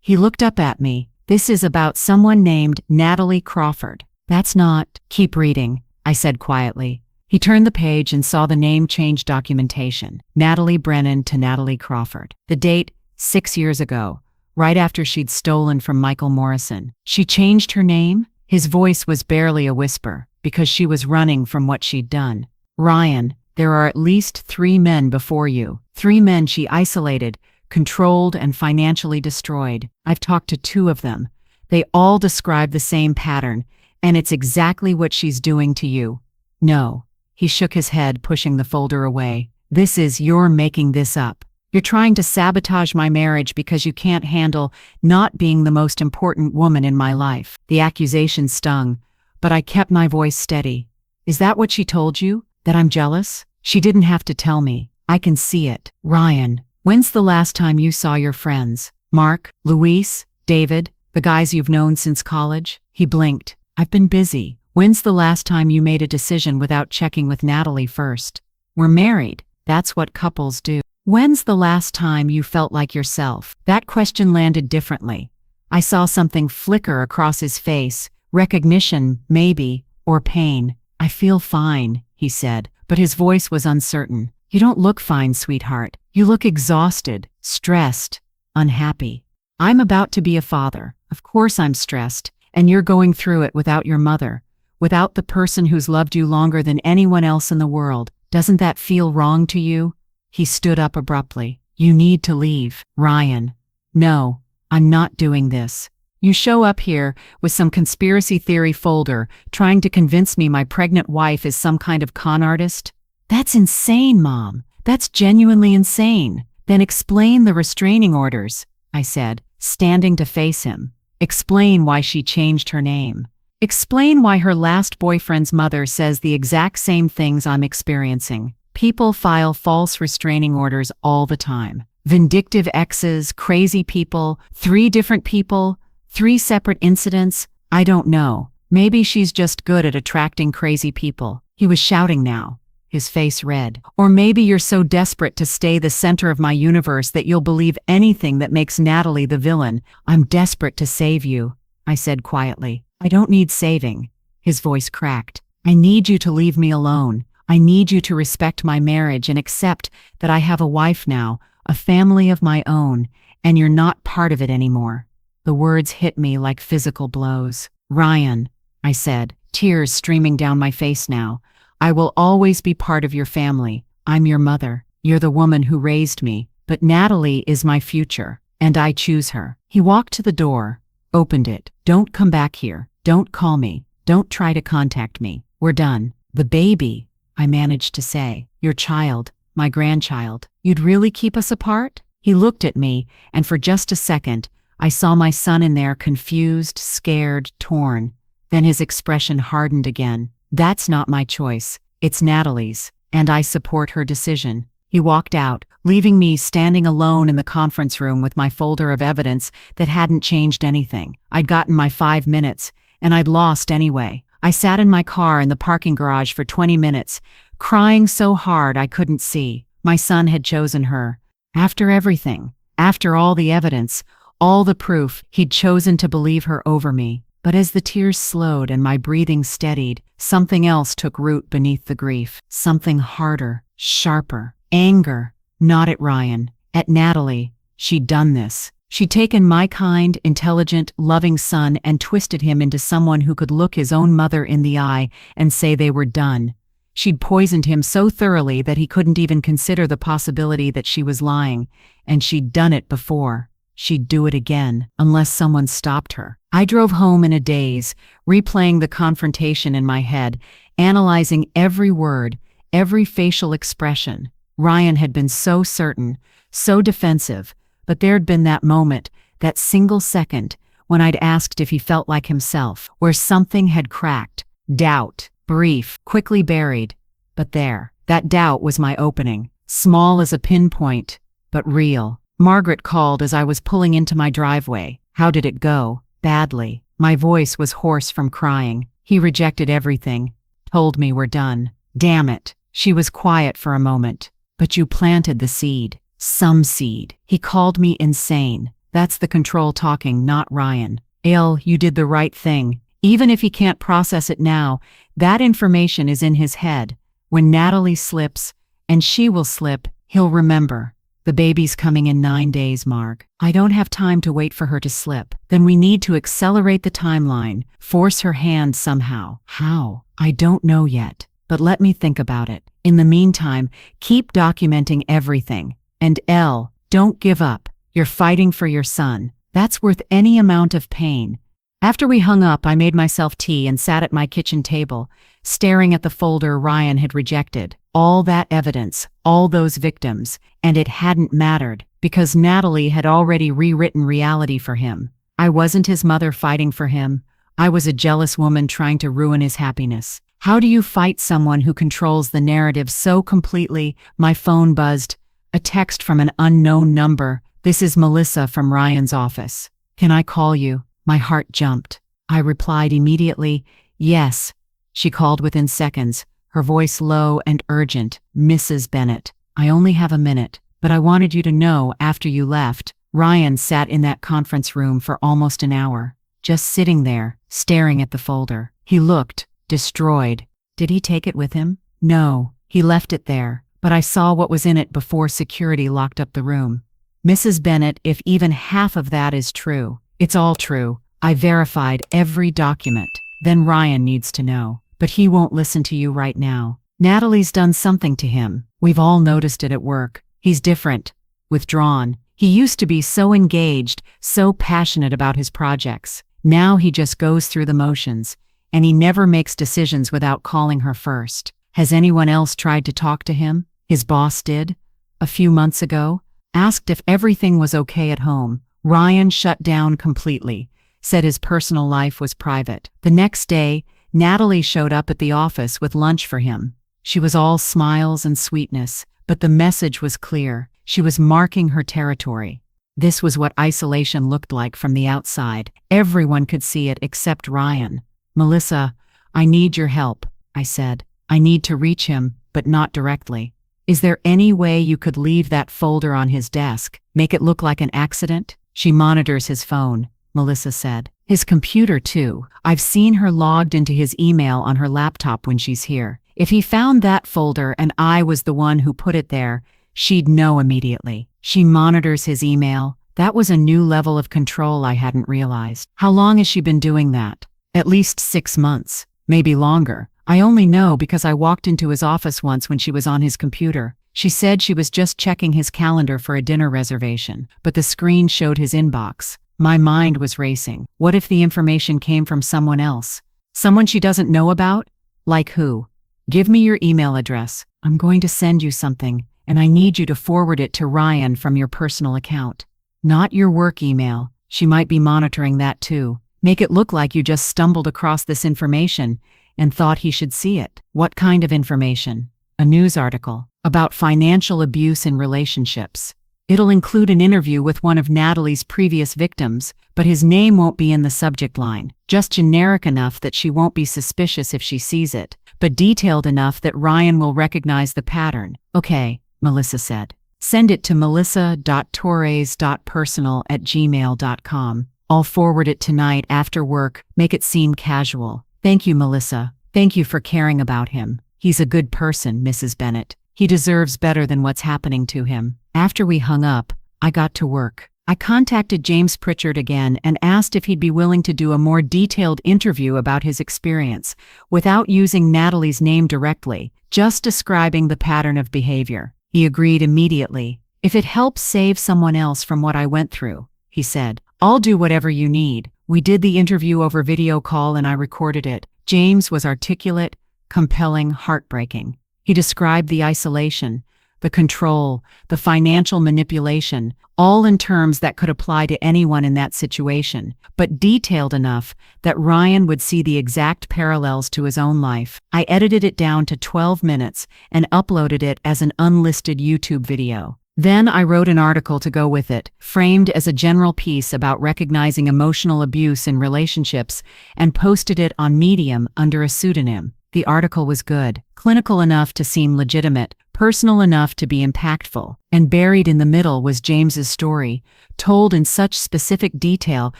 He looked up at me. This is about someone named Natalie Crawford. That's not... Keep reading, I said quietly. He turned the page and saw the name change documentation. Natalie Brennan to Natalie Crawford. The date, 6 years ago, right after she'd stolen from Michael Morrison. She changed her name? His voice was barely a whisper, because she was running from what she'd done. Ryan, there are at least 3 men before you. 3 men she isolated, controlled, and financially destroyed. I've talked to 2 of them. They all describe the same pattern, and it's exactly what she's doing to you. No. He shook his head, pushing the folder away. You're making this up. You're trying to sabotage my marriage because you can't handle not being the most important woman in my life. The accusation stung, but I kept my voice steady. Is that what she told you? That I'm jealous? She didn't have to tell me. I can see it. Ryan, when's the last time you saw your friends? Mark, Luis, David, the guys you've known since college? He blinked. I've been busy. When's the last time you made a decision without checking with Natalie first? We're married. That's what couples do. When's the last time you felt like yourself? That question landed differently. I saw something flicker across his face, recognition, maybe, or pain. I feel fine, he said, but his voice was uncertain. You don't look fine, sweetheart. You look exhausted, stressed, unhappy. I'm about to be a father. Of course I'm stressed, and you're going through it without your mother, without the person who's loved you longer than anyone else in the world. Doesn't that feel wrong to you? He stood up abruptly. You need to leave. Ryan. No, I'm not doing this. You show up here with some conspiracy theory folder trying to convince me my pregnant wife is some kind of con artist? That's insane, Mom. That's genuinely insane. Then explain the restraining orders, I said, standing to face him. Explain why she changed her name. Explain why her last boyfriend's mother says the exact same things I'm experiencing. People file false restraining orders all the time. Vindictive exes, crazy people, 3 different people, 3 separate incidents. I don't know. Maybe she's just good at attracting crazy people. He was shouting now, his face red. Or maybe you're so desperate to stay the center of my universe that you'll believe anything that makes Natalie the villain. I'm desperate to save you, I said quietly. I don't need saving. His voice cracked. I need you to leave me alone. I need you to respect my marriage and accept that I have a wife now, a family of my own, and you're not part of it anymore. The words hit me like physical blows. Ryan, I said, tears streaming down my face now, I will always be part of your family. I'm your mother. You're the woman who raised me. But Natalie is my future, and I choose her. He walked to the door, opened it. Don't come back here. Don't call me. Don't try to contact me. We're done. The baby, I managed to say. Your child, my grandchild. You'd really keep us apart? He looked at me, and for just a second, I saw my son in there, confused, scared, torn. Then his expression hardened again. That's not my choice. It's Natalie's, and I support her decision. He walked out, leaving me standing alone in the conference room with my folder of evidence that hadn't changed anything. I'd gotten my 5 minutes, and I'd lost anyway. I sat in my car in the parking garage for 20 minutes, crying so hard I couldn't see. My son had chosen her. After everything, after all the evidence, all the proof, he'd chosen to believe her over me. But as the tears slowed and my breathing steadied, something else took root beneath the grief. Something harder, sharper. Anger. Not at Ryan. At Natalie. She'd done this. She'd taken my kind, intelligent, loving son and twisted him into someone who could look his own mother in the eye and say they were done. She'd poisoned him so thoroughly that he couldn't even consider the possibility that she was lying, and she'd done it before. She'd do it again, unless someone stopped her. I drove home in a daze, replaying the confrontation in my head, analyzing every word, every facial expression. Ryan had been so certain, so defensive, but there'd been that moment, that single second, when I'd asked if he felt like himself, where something had cracked. Doubt. Brief, quickly buried. But there, that doubt was my opening. Small as a pinpoint, but real. Margaret called as I was pulling into my driveway. How did it go? Badly. My voice was hoarse from crying. He rejected everything. Told me we're done. Damn it. She was quiet for a moment. But you planted the seed. Some seed. He called me insane. That's the control talking, not Ryan. You did the right thing. Even if he can't process it now, that information is in his head. When Natalie slips, and she will slip, he'll remember. The baby's coming in 9 days, Marg. I don't have time to wait for her to slip. Then we need to accelerate the timeline, force her hand somehow. How? I don't know yet. but let me think about it. In the meantime, keep documenting everything. And L, don't give up. You're fighting for your son. That's worth any amount of pain. After we hung up, I made myself tea and sat at my kitchen table, staring at the folder Ryan had rejected. All that evidence, all those victims, and it hadn't mattered, because Natalie had already rewritten reality for him. I wasn't his mother fighting for him. I was a jealous woman trying to ruin his happiness. How do you fight someone who controls the narrative so completely? My phone buzzed. A text from an unknown number. This is Melissa from Ryan's office. Can I call you? My heart jumped. I replied immediately, yes. She called within seconds, her voice low and urgent. Mrs. Bennett, I only have a minute, but I wanted you to know after you left. Ryan sat in that conference room for almost an hour, just sitting there, staring at the folder. He looked destroyed. Did he take it with him? No, he left it there, but I saw what was in it before security locked up the room. Mrs. Bennett, if even half of that is true, it's all true. I verified every document. Then Ryan needs to know. But he won't listen to you right now. Natalie's done something to him. We've all noticed it at work. He's different. Withdrawn. He used to be so engaged, so passionate about his projects. Now he just goes through the motions, and he never makes decisions without calling her first. Has anyone else tried to talk to him? His boss did. A few months ago. Asked if everything was okay at home. Ryan shut down completely, said his personal life was private. The next day, Natalie showed up at the office with lunch for him. She was all smiles and sweetness, but the message was clear. She was marking her territory. This was what isolation looked like from the outside. Everyone could see it except Ryan. Melissa, I need your help, I said. I need to reach him, but not directly. Is there any way you could leave that folder on his desk? Make it look like an accident? She monitors his phone, Melissa said. His computer too. I've seen her logged into his email on her laptop when she's here. If he found that folder and I was the one who put it there, she'd know immediately. She monitors his email. That was a new level of control I hadn't realized. How long has she been doing that? At least 6 months. Maybe longer. I only know because I walked into his office once when she was on his computer. She said she was just checking his calendar for a dinner reservation, but the screen showed his inbox. My mind was racing. What if the information came from someone else? Someone she doesn't know about? Like who? Give me your email address. I'm going to send you something, and I need you to forward it to Ryan from your personal account. Not your work email. She might be monitoring that too. Make it look like you just stumbled across this information and thought he should see it. What kind of information? A news article about financial abuse in relationships. It'll include an interview with one of Natalie's previous victims, but his name won't be in the subject line. Just generic enough that she won't be suspicious if she sees it, but detailed enough that Ryan will recognize the pattern. Okay, Melissa said. Send it to melissa.torres.personal@gmail.com. I'll forward it tonight after work. Make it seem casual. Thank you, Melissa. Thank you for caring about him. He's a good person, Mrs. Bennett. He deserves better than what's happening to him. After we hung up, I got to work. I contacted James Pritchard again and asked if he'd be willing to do a more detailed interview about his experience, without using Natalie's name directly, just describing the pattern of behavior. He agreed immediately. If it helps save someone else from what I went through, he said, I'll do whatever you need. We did the interview over video call and I recorded it. James was articulate, compelling, heartbreaking. He described the isolation, the control, the financial manipulation, all in terms that could apply to anyone in that situation, but detailed enough that Ryan would see the exact parallels to his own life. I edited it down to 12 minutes and uploaded it as an unlisted YouTube video. Then I wrote an article to go with it, framed as a general piece about recognizing emotional abuse in relationships, and posted it on Medium under a pseudonym. The article was good, clinical enough to seem legitimate, personal enough to be impactful, and buried in the middle was James's story, told in such specific detail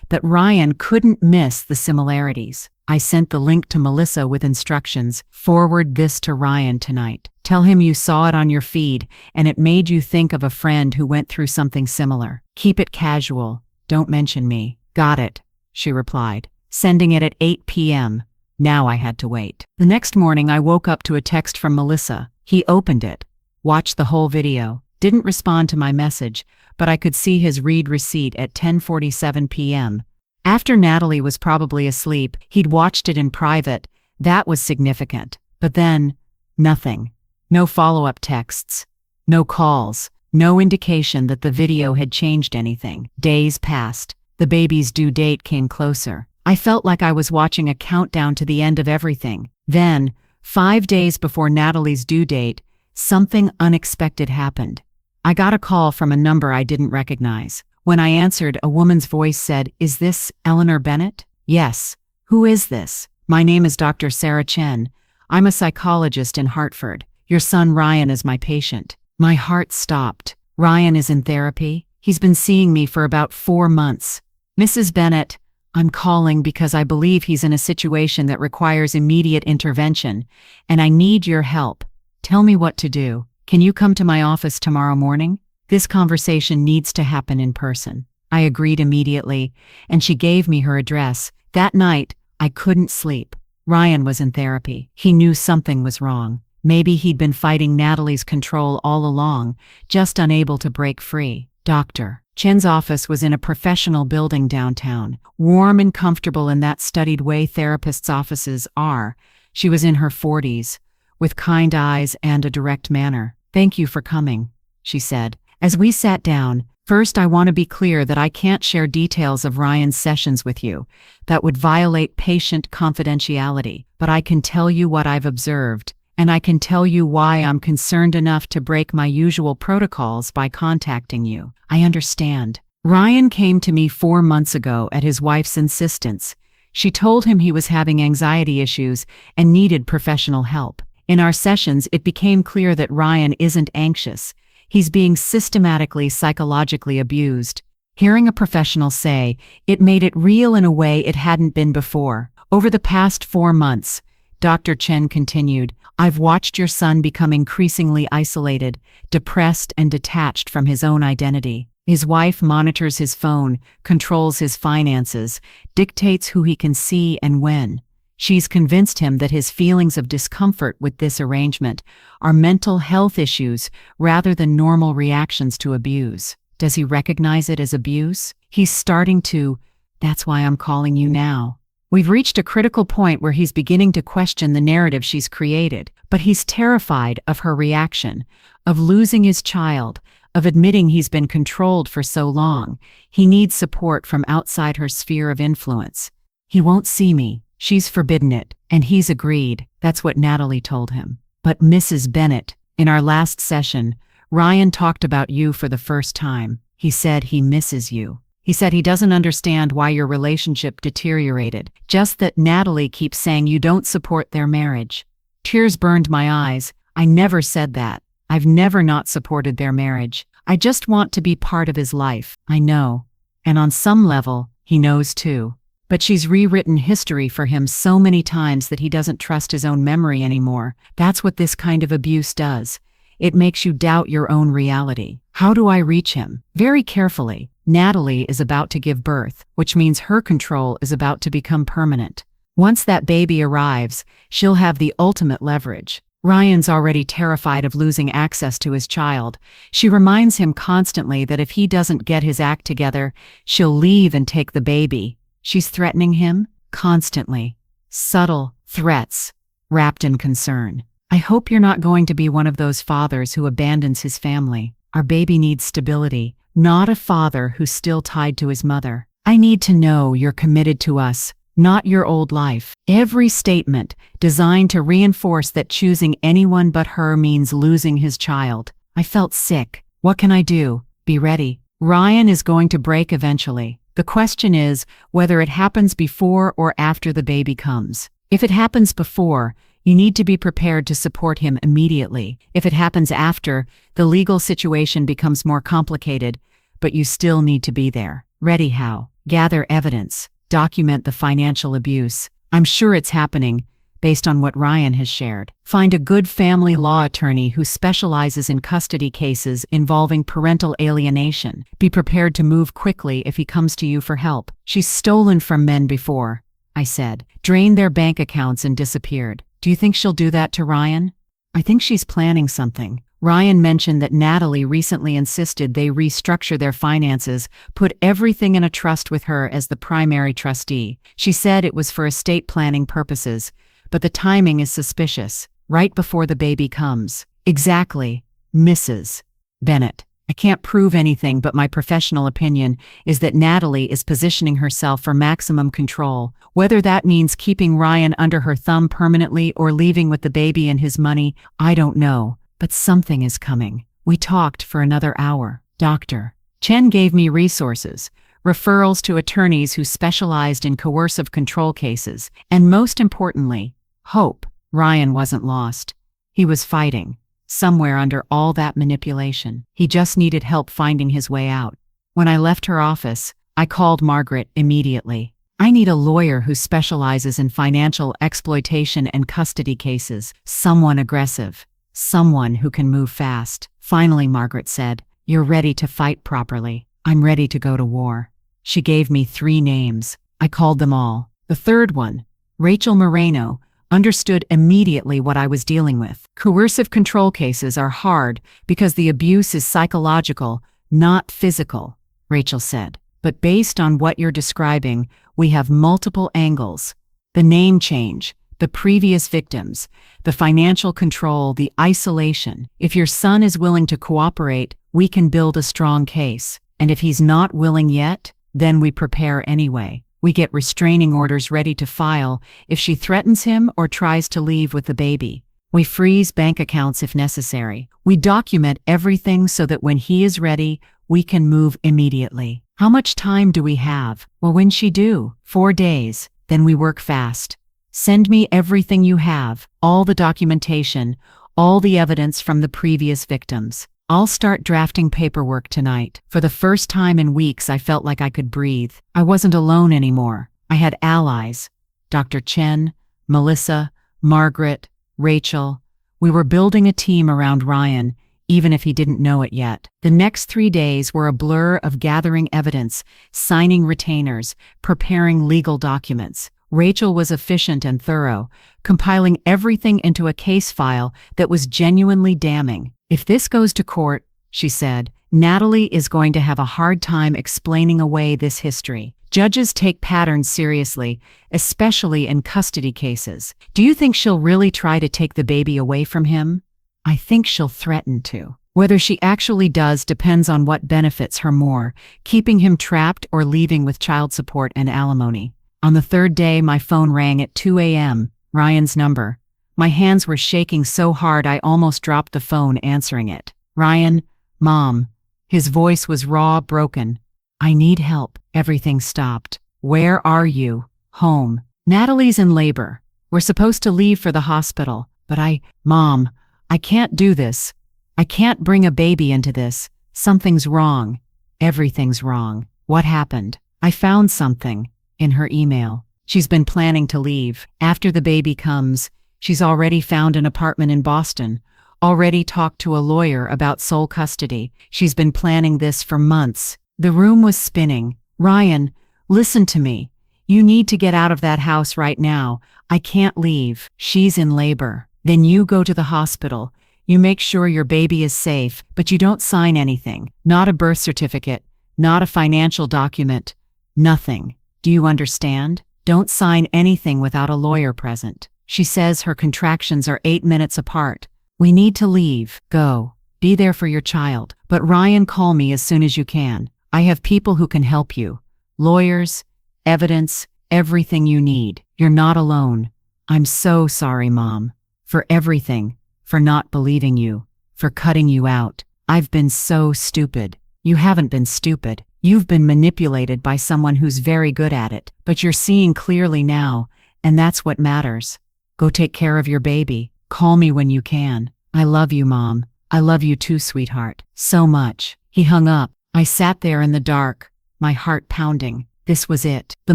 that Ryan couldn't miss the similarities. I sent the link to Melissa with instructions, forward this to Ryan tonight. Tell him you saw it on your feed and it made you think of a friend who went through something similar. Keep it casual. Don't mention me. Got it, she replied, sending it at 8 p.m. Now I had to wait. The next morning I woke up to a text from Melissa. He opened it, watched the whole video, didn't respond to my message, but I could see his read receipt at 10:47 p.m. After Natalie was probably asleep, he'd watched it in private. That was significant. But then, nothing. No follow-up texts. No calls. No indication that the video had changed anything. Days passed. The baby's due date came closer. I felt like I was watching a countdown to the end of everything. Then, 5 days before Natalie's due date, something unexpected happened. I got a call from a number I didn't recognize. When I answered, a woman's voice said, "Is this Eleanor Bennett?" "Yes." "Who is this?" "My name is Dr. Sarah Chen. I'm a psychologist in Hartford. Your son Ryan is my patient." My heart stopped. "Ryan is in therapy? He's been seeing me for about 4 months." "Mrs. Bennett, I'm calling because I believe he's in a situation that requires immediate intervention, and I need your help. Tell me what to do. Can you come to my office tomorrow morning? This conversation needs to happen in person." I agreed immediately, and she gave me her address. That night, I couldn't sleep. Ryan was in therapy. He knew something was wrong. Maybe he'd been fighting Natalie's control all along, just unable to break free. Dr. Chen's office was in a professional building downtown, warm and comfortable in that studied way therapists' offices are. She was in her 40s, with kind eyes and a direct manner. "Thank you for coming," she said. As we sat down, "First, I want to be clear that I can't share details of Ryan's sessions with you. That would violate patient confidentiality. But I can tell you what I've observed, and I can tell you why I'm concerned enough to break my usual protocols by contacting you." "I understand." Ryan came to me 4 months ago at his wife's insistence. She told him he was having anxiety issues and needed professional help. In our sessions, it became clear that Ryan isn't anxious. He's being systematically psychologically abused. Hearing a professional say, it made it real in a way it hadn't been before. Over the past 4 months, Dr. Chen continued, I've watched your son become increasingly isolated, depressed, and detached from his own identity. His wife monitors his phone, controls his finances, dictates who he can see and when. She's convinced him that his feelings of discomfort with this arrangement are mental health issues rather than normal reactions to abuse. Does he recognize it as abuse? He's starting to. That's why I'm calling you now. We've reached a critical point where he's beginning to question the narrative she's created, but he's terrified of her reaction, of losing his child, of admitting he's been controlled for so long. He needs support from outside her sphere of influence. He won't see me. She's forbidden it, and he's agreed. That's what Natalie told him. But Mrs. Bennett, in our last session, Ryan talked about you for the first time. He said he misses you. He said he doesn't understand why your relationship deteriorated, just that Natalie keeps saying you don't support their marriage. Tears burned my eyes. I never said that. I've never not supported their marriage. I just want to be part of his life. I know. And on some level, he knows too. But she's rewritten history for him so many times that he doesn't trust his own memory anymore. That's what this kind of abuse does. It makes you doubt your own reality. How do I reach him? Very carefully. Natalie is about to give birth, which means her control is about to become permanent. Once that baby arrives, she'll have the ultimate leverage. Ryan's already terrified of losing access to his child. She reminds him constantly that if he doesn't get his act together, she'll leave and take the baby. She's threatening him constantly. Subtle threats, wrapped in concern. I hope you're not going to be one of those fathers who abandons his family. Our baby needs stability, not a father who's still tied to his mother. I need to know you're committed to us, not your old life. Every statement designed to reinforce that choosing anyone but her means losing his child. I felt sick. What can I do? Be ready. Ryan is going to break eventually. The question is whether it happens before or after the baby comes. If it happens before, you need to be prepared to support him immediately. If it happens after, the legal situation becomes more complicated, but you still need to be there. Ready how? Gather evidence. Document the financial abuse. I'm sure it's happening, based on what Ryan has shared. Find a good family law attorney who specializes in custody cases involving parental alienation. Be prepared to move quickly if he comes to you for help. She's stolen from men before. I said. Drained their bank accounts and disappeared. Do you think she'll do that to Ryan? I think she's planning something. Ryan mentioned that Natalie recently insisted they restructure their finances, put everything in a trust with her as the primary trustee. She said it was for estate planning purposes, but the timing is suspicious, right before the baby comes. Exactly, Mrs. Bennett. I can't prove anything, but my professional opinion is that Natalie is positioning herself for maximum control. Whether that means keeping Ryan under her thumb permanently or leaving with the baby and his money, I don't know. But something is coming. We talked for another hour. Dr. Chen gave me resources, referrals to attorneys who specialized in coercive control cases, and most importantly, hope. Ryan wasn't lost. He was fighting. Somewhere under all that manipulation. He just needed help finding his way out. When I left her office, I called Margaret immediately. I need a lawyer who specializes in financial exploitation and custody cases. Someone aggressive. Someone who can move fast. Finally, Margaret said, "You're ready to fight properly. I'm ready to go to war." She gave me 3 names. I called them all. The third one, Rachel Moreno, understood immediately what I was dealing with. Coercive control cases are hard because the abuse is psychological, not physical, Rachel said. But based on what you're describing, we have multiple angles. The name change, the previous victims, the financial control, the isolation. If your son is willing to cooperate, we can build a strong case. And if he's not willing yet, then we prepare anyway. We get restraining orders ready to file if she threatens him or tries to leave with the baby. We freeze bank accounts if necessary. We document everything so that when he is ready, we can move immediately. How much time do we have? Well, when's she due? 4 days. Then we work fast. Send me everything you have, all the documentation, all the evidence from the previous victims. I'll start drafting paperwork tonight. For the first time in weeks, I felt like I could breathe. I wasn't alone anymore. I had allies. Dr. Chen, Melissa, Margaret, Rachel. We were building a team around Ryan, even if he didn't know it yet. The next 3 days were a blur of gathering evidence, signing retainers, preparing legal documents. Rachel was efficient and thorough, compiling everything into a case file that was genuinely damning. If this goes to court, she said, Natalie is going to have a hard time explaining away this history. Judges take patterns seriously, especially in custody cases. Do you think she'll really try to take the baby away from him? I think she'll threaten to. Whether she actually does depends on what benefits her more, keeping him trapped or leaving with child support and alimony. On the 3rd day, my phone rang at 2 a.m., Ryan's number. My hands were shaking so hard I almost dropped the phone answering it. Ryan, Mom. His voice was raw, broken. I need help. Everything stopped. Where are you? Home. Natalie's in labor. We're supposed to leave for the hospital, but Mom, I can't do this. I can't bring a baby into this. Something's wrong. Everything's wrong. What happened? I found something in her email. She's been planning to leave. After the baby comes, she's already found an apartment in Boston, already talked to a lawyer about sole custody. She's been planning this for months. The room was spinning. Ryan, listen to me. You need to get out of that house right now. I can't leave. She's in labor. Then you go to the hospital. You make sure your baby is safe, but you don't sign anything. Not a birth certificate, not a financial document, nothing. Do you understand? Don't sign anything without a lawyer present. She says her contractions are 8 minutes apart. We need to leave. Go. Be there for your child. But Ryan, call me as soon as you can. I have people who can help you. Lawyers, evidence, everything you need. You're not alone. I'm so sorry, Mom. For everything. For not believing you. For cutting you out. I've been so stupid. You haven't been stupid. You've been manipulated by someone who's very good at it. But you're seeing clearly now, and that's what matters. Go take care of your baby. Call me when you can. I love you, Mom. I love you too, sweetheart. So much. He hung up. I sat there in the dark, my heart pounding. This was it. The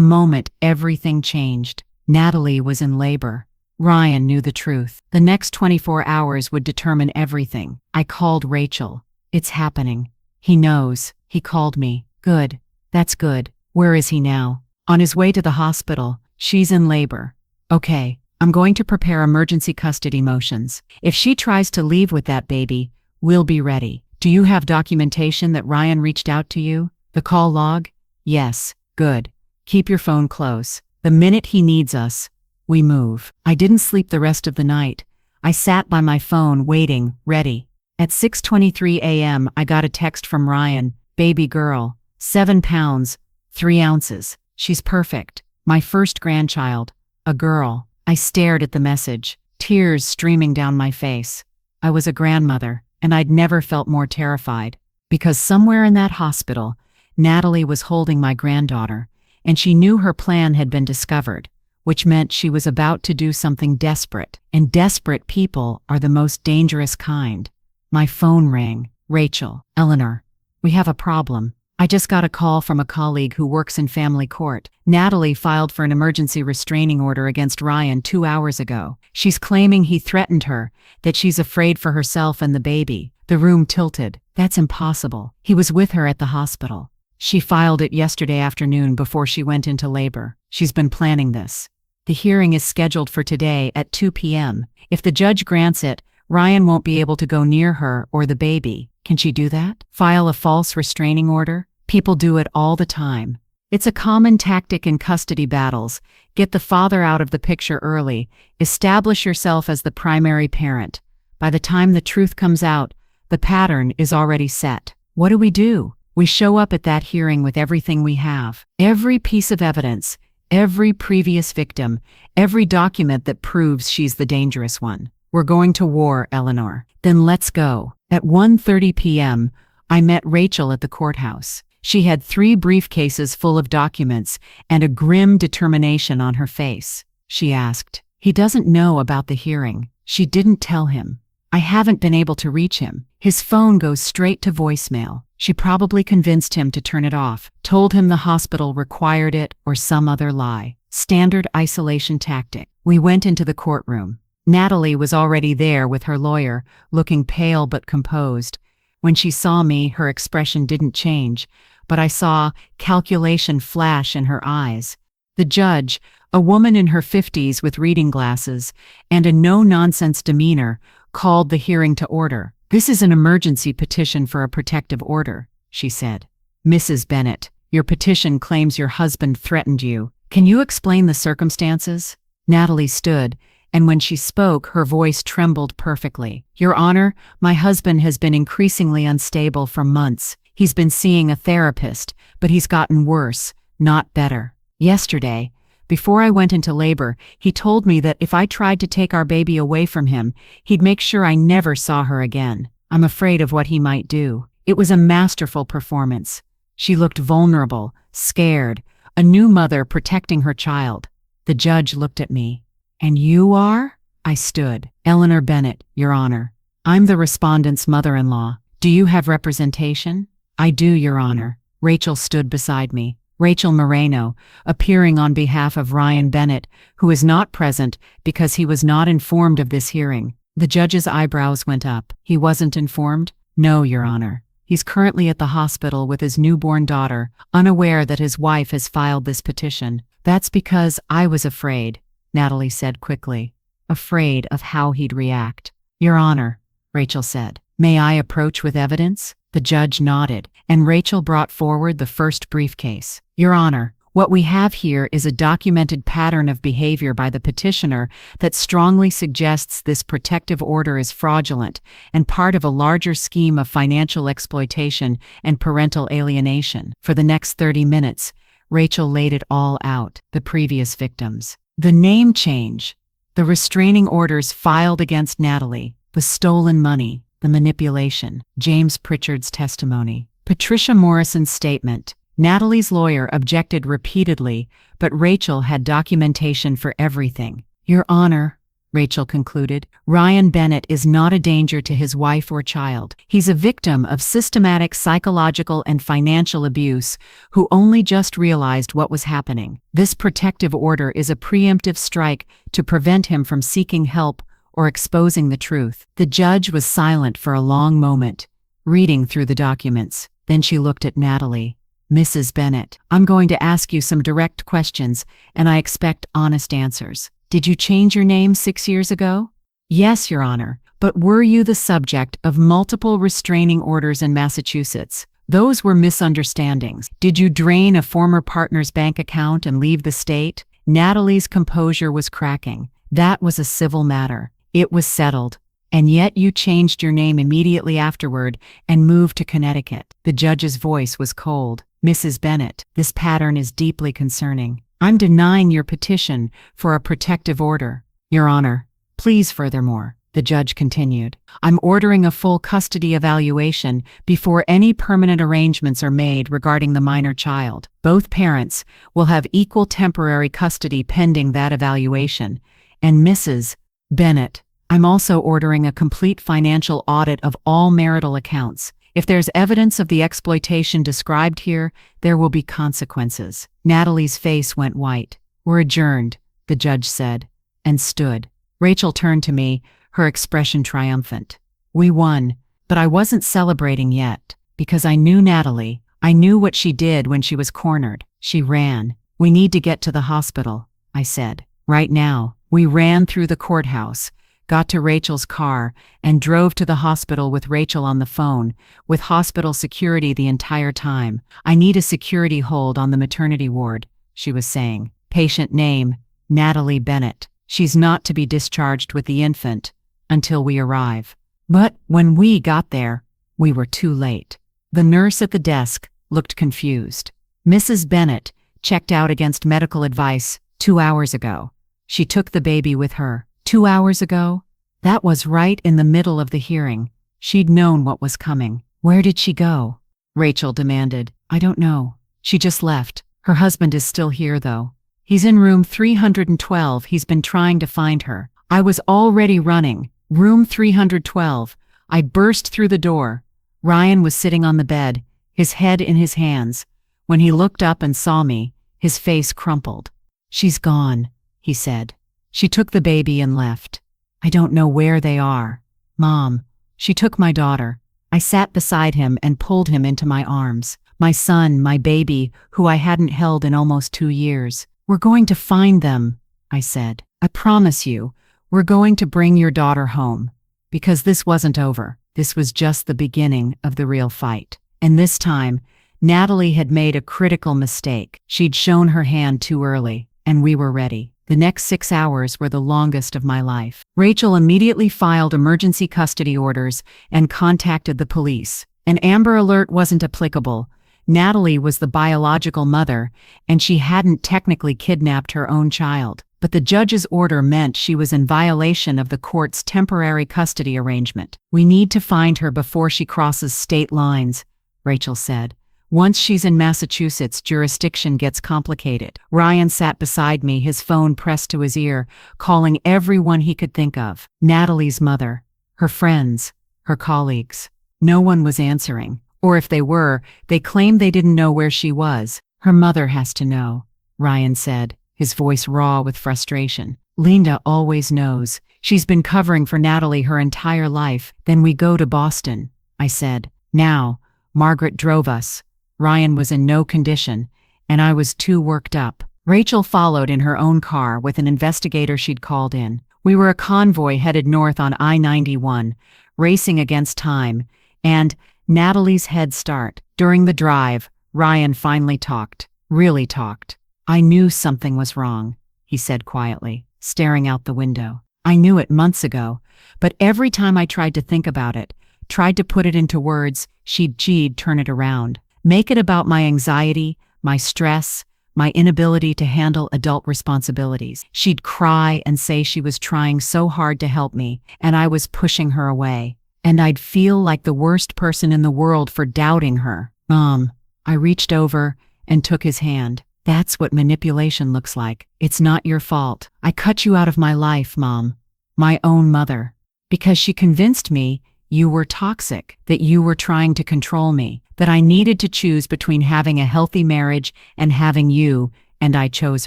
moment everything changed. Natalie was in labor. Ryan knew the truth. The next 24 hours would determine everything. I called Rachel. It's happening. He knows. He called me. Good. That's good. Where is he now? On his way to the hospital. She's in labor. Okay, I'm going to prepare emergency custody motions. If she tries to leave with that baby, we'll be ready. Do you have documentation that Ryan reached out to you? The call log? Yes, good. Keep your phone close. The minute he needs us, we move. I didn't sleep the rest of the night. I sat by my phone waiting, ready. At 6:23 a.m. I got a text from Ryan, baby girl, 7 pounds, 3 ounces. She's perfect. My first grandchild, a girl. I stared at the message, tears streaming down my face. I was a grandmother, and I'd never felt more terrified. Because somewhere in that hospital, Natalie was holding my granddaughter, and she knew her plan had been discovered, which meant she was about to do something desperate. And desperate people are the most dangerous kind. My phone rang. Rachel, Eleanor, we have a problem. I just got a call from a colleague who works in family court. Natalie filed for an emergency restraining order against Ryan 2 hours ago. She's claiming he threatened her, that she's afraid for herself and the baby. The room tilted. That's impossible. He was with her at the hospital. She filed it yesterday afternoon before she went into labor. She's been planning this. The hearing is scheduled for today at 2 p.m. If the judge grants it, Ryan won't be able to go near her or the baby. Can she do that? File a false restraining order? People do it all the time. It's a common tactic in custody battles. Get the father out of the picture early. Establish yourself as the primary parent. By the time the truth comes out, the pattern is already set. What do? We show up at that hearing with everything we have. Every piece of evidence, every previous victim, every document that proves she's the dangerous one. We're going to war, Eleanor. Then let's go. At 1:30 p.m., I met Rachel at the courthouse. She had 3 briefcases full of documents and a grim determination on her face. She asked, "He doesn't know about the hearing." She didn't tell him. I haven't been able to reach him. His phone goes straight to voicemail. She probably convinced him to turn it off, told him the hospital required it or some other lie. Standard isolation tactic. We went into the courtroom. Natalie was already there with her lawyer, looking pale but composed. When she saw me, her expression didn't change, but I saw calculation flash in her eyes. The judge, a woman in her 50s with reading glasses and a no-nonsense demeanor, called the hearing to order. "This is an emergency petition for a protective order," she said. "Mrs. Bennett, your petition claims your husband threatened you. Can you explain the circumstances?" Natalie stood, and when she spoke, her voice trembled perfectly. "Your Honor, my husband has been increasingly unstable for months. He's been seeing a therapist, but he's gotten worse, not better. Yesterday, before I went into labor, he told me that if I tried to take our baby away from him, he'd make sure I never saw her again. I'm afraid of what he might do." It was a masterful performance. She looked vulnerable, scared, a new mother protecting her child. The judge looked at me. "And you are?" I stood. "Eleanor Bennett, Your Honor. I'm the respondent's mother-in-law. Do you have representation?" "I do, Your Honor." Rachel stood beside me. Rachel Moreno, appearing on behalf of Ryan Bennett, who is not present because he was not informed of this hearing. The judge's eyebrows went up. "He wasn't informed?" "No, Your Honor. He's currently at the hospital with his newborn daughter, unaware that his wife has filed this petition." "That's because I was afraid," Natalie said quickly. "Afraid of how he'd react." "Your Honor," Rachel said. "May I approach with evidence?" The judge nodded, and Rachel brought forward the first briefcase. "Your Honor, what we have here is a documented pattern of behavior by the petitioner that strongly suggests this protective order is fraudulent and part of a larger scheme of financial exploitation and parental alienation." For the next 30 minutes, Rachel laid it all out, the previous victims, the name change, the restraining orders filed against Natalie, the stolen money, the manipulation, James Pritchard's testimony, Patricia Morrison's statement. Natalie's lawyer objected repeatedly, but Rachel had documentation for everything. "Your Honor," Rachel concluded, "Ryan Bennett is not a danger to his wife or child. He's a victim of systematic psychological and financial abuse who only just realized what was happening. This protective order is a preemptive strike to prevent him from seeking help or exposing the truth." The judge was silent for a long moment, reading through the documents. Then she looked at Natalie. Mrs. Bennett, I'm going to ask you some direct questions, and I expect honest answers. Did you change your name 6 years ago? Yes, Your Honor, but were you the subject of multiple restraining orders in Massachusetts? Those were misunderstandings. Did you drain a former partner's bank account and leave the state? Natalie's composure was cracking. That was a civil matter. It was settled. And yet you changed your name immediately afterward and moved to Connecticut. The judge's voice was cold. Mrs. Bennett, this pattern is deeply concerning. I'm denying your petition for a protective order. Your Honor, please furthermore, the judge continued, I'm ordering a full custody evaluation before any permanent arrangements are made regarding the minor child. Both parents will have equal temporary custody pending that evaluation. And Mrs. Bennett, I'm also ordering a complete financial audit of all marital accounts. If there's evidence of the exploitation described here, there will be consequences. Natalie's face went white. We're adjourned, the judge said, and stood. Rachel turned to me, her expression triumphant. We won, but I wasn't celebrating yet, because I knew Natalie. I knew what she did when she was cornered. She ran. We need to get to the hospital, I said. Right now. We ran through the courthouse, got to Rachel's car, and drove to the hospital with Rachel on the phone, with hospital security the entire time. I need a security hold on the maternity ward, she was saying. Patient name, Natalie Bennett. She's not to be discharged with the infant until we arrive. But when we got there, we were too late. The nurse at the desk looked confused. Mrs. Bennett checked out against medical advice 2 hours ago. She took the baby with her. 2 hours ago? That was right in the middle of the hearing. She'd known what was coming. Where did she go? Rachel demanded. I don't know. She just left. Her husband is still here, though. He's in room 312. He's been trying to find her. I was already running. Room 312. I burst through the door. Ryan was sitting on the bed, his head in his hands. When he looked up and saw me, his face crumpled. She's gone, he said. She took the baby and left. I don't know where they are. Mom, she took my daughter. I sat beside him and pulled him into my arms. My son, my baby, who I hadn't held in almost 2 years. We're going to find them, I said. I promise you, we're going to bring your daughter home. Because this wasn't over. This was just the beginning of the real fight. And this time, Natalie had made a critical mistake. She'd shown her hand too early, and we were ready. The next 6 hours were the longest of my life. Rachel immediately filed emergency custody orders and contacted the police. An Amber Alert wasn't applicable. Natalie was the biological mother, and she hadn't technically kidnapped her own child. But the judge's order meant she was in violation of the court's temporary custody arrangement. We need to find her before she crosses state lines, Rachel said. Once she's in Massachusetts, jurisdiction gets complicated. Ryan sat beside me, his phone pressed to his ear, calling everyone he could think of. Natalie's mother, her friends, her colleagues. No one was answering. Or if they were, they claimed they didn't know where she was. Her mother has to know, Ryan said, his voice raw with frustration. Linda always knows. She's been covering for Natalie her entire life. Then we go to Boston, I said. Now, Margaret drove us. Ryan was in no condition, and I was too worked up. Rachel followed in her own car with an investigator she'd called in. We were a convoy headed north on I-91, racing against time, and Natalie's head start. During the drive, Ryan finally talked. Really talked. I knew something was wrong, he said quietly, staring out the window. I knew it months ago, but every time I tried to think about it, tried to put it into words, she'd turn it around. Make it about my anxiety, my stress, my inability to handle adult responsibilities. She'd cry and say she was trying so hard to help me, and I was pushing her away. And I'd feel like the worst person in the world for doubting her. Mom, I reached over and took his hand. That's what manipulation looks like. It's not your fault. I cut you out of my life, Mom. My own mother. Because she convinced me you were toxic, that you were trying to control me, that I needed to choose between having a healthy marriage and having you, and I chose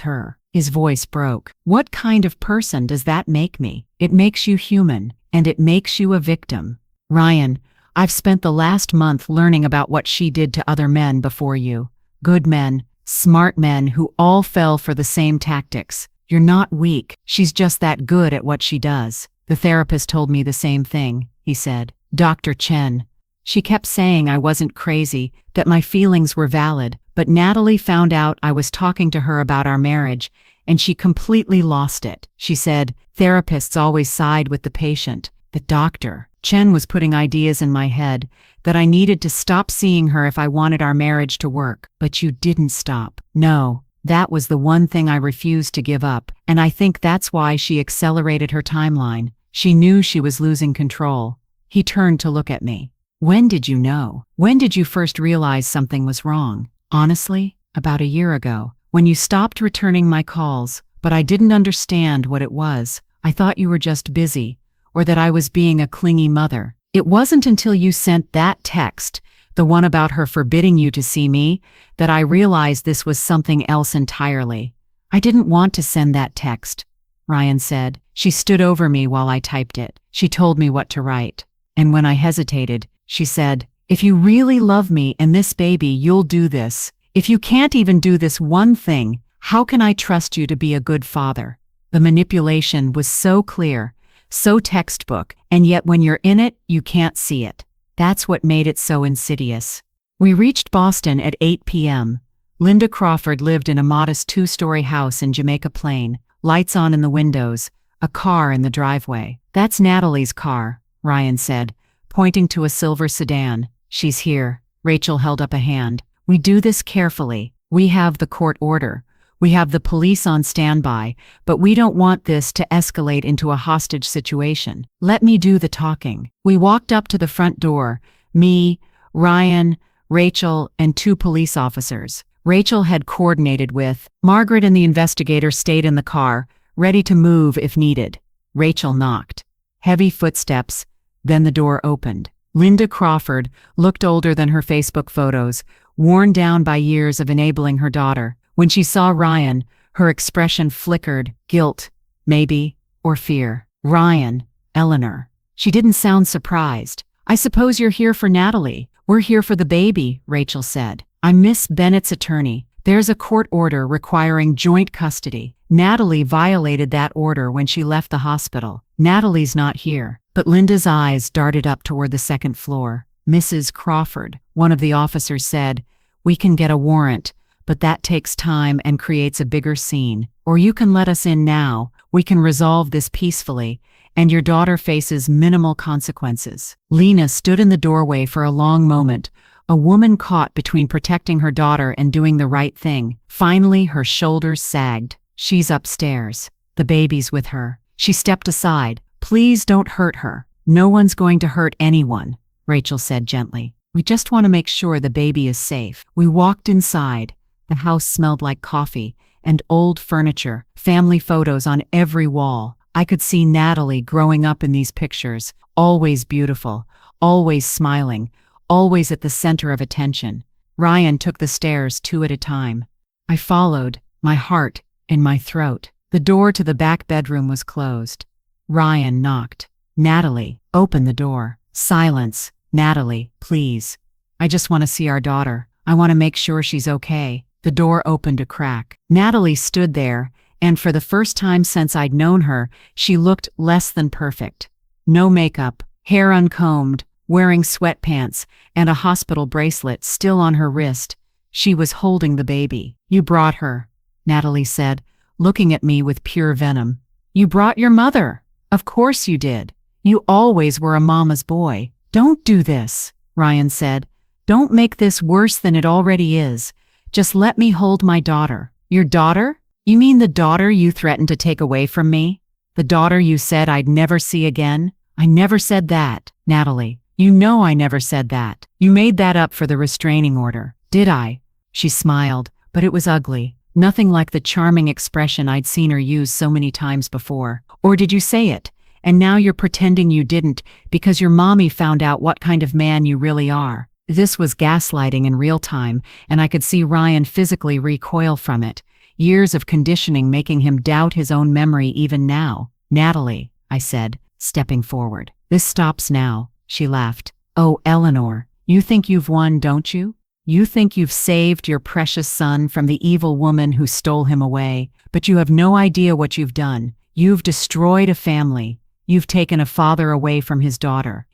her. His voice broke. What kind of person does that make me? It makes you human, and it makes you a victim. Ryan, I've spent the last month learning about what she did to other men before you. Good men, smart men who all fell for the same tactics. You're not weak. She's just that good at what she does. The therapist told me the same thing, he said. Dr. Chen. She kept saying I wasn't crazy, that my feelings were valid, but Natalie found out I was talking to her about our marriage, and she completely lost it. She said, therapists always side with the patient. The doctor. Chen was putting ideas in my head that I needed to stop seeing her if I wanted our marriage to work. But you didn't stop. No, that was the one thing I refused to give up, and I think that's why she accelerated her timeline. She knew she was losing control. He turned to look at me. When did you know? When did you first realize something was wrong? Honestly, about a year ago, when you stopped returning my calls, but I didn't understand what it was. I thought you were just busy, or that I was being a clingy mother. It wasn't until you sent that text, the one about her forbidding you to see me, that I realized this was something else entirely. I didn't want to send that text, Ryan said. She stood over me while I typed it. She told me what to write. And when I hesitated, she said, if you really love me and this baby, you'll do this. If you can't even do this one thing, how can I trust you to be a good father? The manipulation was so clear, so textbook, and yet when you're in it, you can't see it. That's what made it so insidious. We reached Boston at 8 p.m. Linda Crawford lived in a modest 2-story house in Jamaica Plain, lights on in the windows, a car in the driveway. That's Natalie's car, Ryan said, pointing to a silver sedan. She's here. Rachel held up a hand. We do this carefully. We have the court order. We have the police on standby, but we don't want this to escalate into a hostage situation. Let me do the talking. We walked up to the front door. Me, Ryan, Rachel, and 2 police officers. Rachel had coordinated with. Margaret and the investigator stayed in the car, ready to move if needed. Rachel knocked. Heavy footsteps. Then the door opened. Linda Crawford looked older than her Facebook photos, worn down by years of enabling her daughter. When she saw Ryan, her expression flickered, guilt, maybe, or fear. Ryan, Eleanor. She didn't sound surprised. I suppose you're here for Natalie. We're here for the baby, Rachel said. I'm Miss Bennett's attorney. There's a court order requiring joint custody. Natalie violated that order when she left the hospital. Natalie's not here. But Linda's eyes darted up toward the second floor. Mrs. Crawford, one of the officers said, we can get a warrant, but that takes time and creates a bigger scene. Or you can let us in now. We can resolve this peacefully, and your daughter faces minimal consequences. Lena stood in the doorway for a long moment, a woman caught between protecting her daughter and doing the right thing. Finally, her shoulders sagged. She's upstairs. The baby's with her. She stepped aside. Please don't hurt her. No one's going to hurt anyone, Rachel said gently. We just want to make sure the baby is safe. We walked inside. The house smelled like coffee and old furniture, family photos on every wall. I could see Natalie growing up in these pictures, always beautiful, always smiling, always at the center of attention. Ryan took the stairs 2 at a time. I followed, my heart in my throat. The door to the back bedroom was closed. Ryan knocked. Natalie, open the door. Silence. Natalie, please. I just want to see our daughter. I want to make sure she's okay. The door opened a crack. Natalie stood there, and for the first time since I'd known her, she looked less than perfect. No makeup, hair uncombed, wearing sweatpants, and a hospital bracelet still on her wrist. She was holding the baby. You brought her, Natalie said, looking at me with pure venom. You brought your mother. Of course you did. You always were a mama's boy. Don't do this, Ryan said. Don't make this worse than it already is. Just let me hold my daughter. Your daughter? You mean the daughter you threatened to take away from me? The daughter you said I'd never see again? I never said that, Natalie. You know I never said that. You made that up for the restraining order. Did I? She smiled, but it was ugly. Nothing like the charming expression I'd seen her use so many times before. Or did you say it? And now you're pretending you didn't because your mommy found out what kind of man you really are. This was gaslighting in real time, and I could see Ryan physically recoil from it. Years of conditioning making him doubt his own memory even now. Natalie, I said, stepping forward. This stops now, she laughed. Oh, Eleanor, you think you've won, don't you? You think you've saved your precious son from the evil woman who stole him away, but you have no idea what you've done. You've destroyed a family. You've taken a father away from his daughter.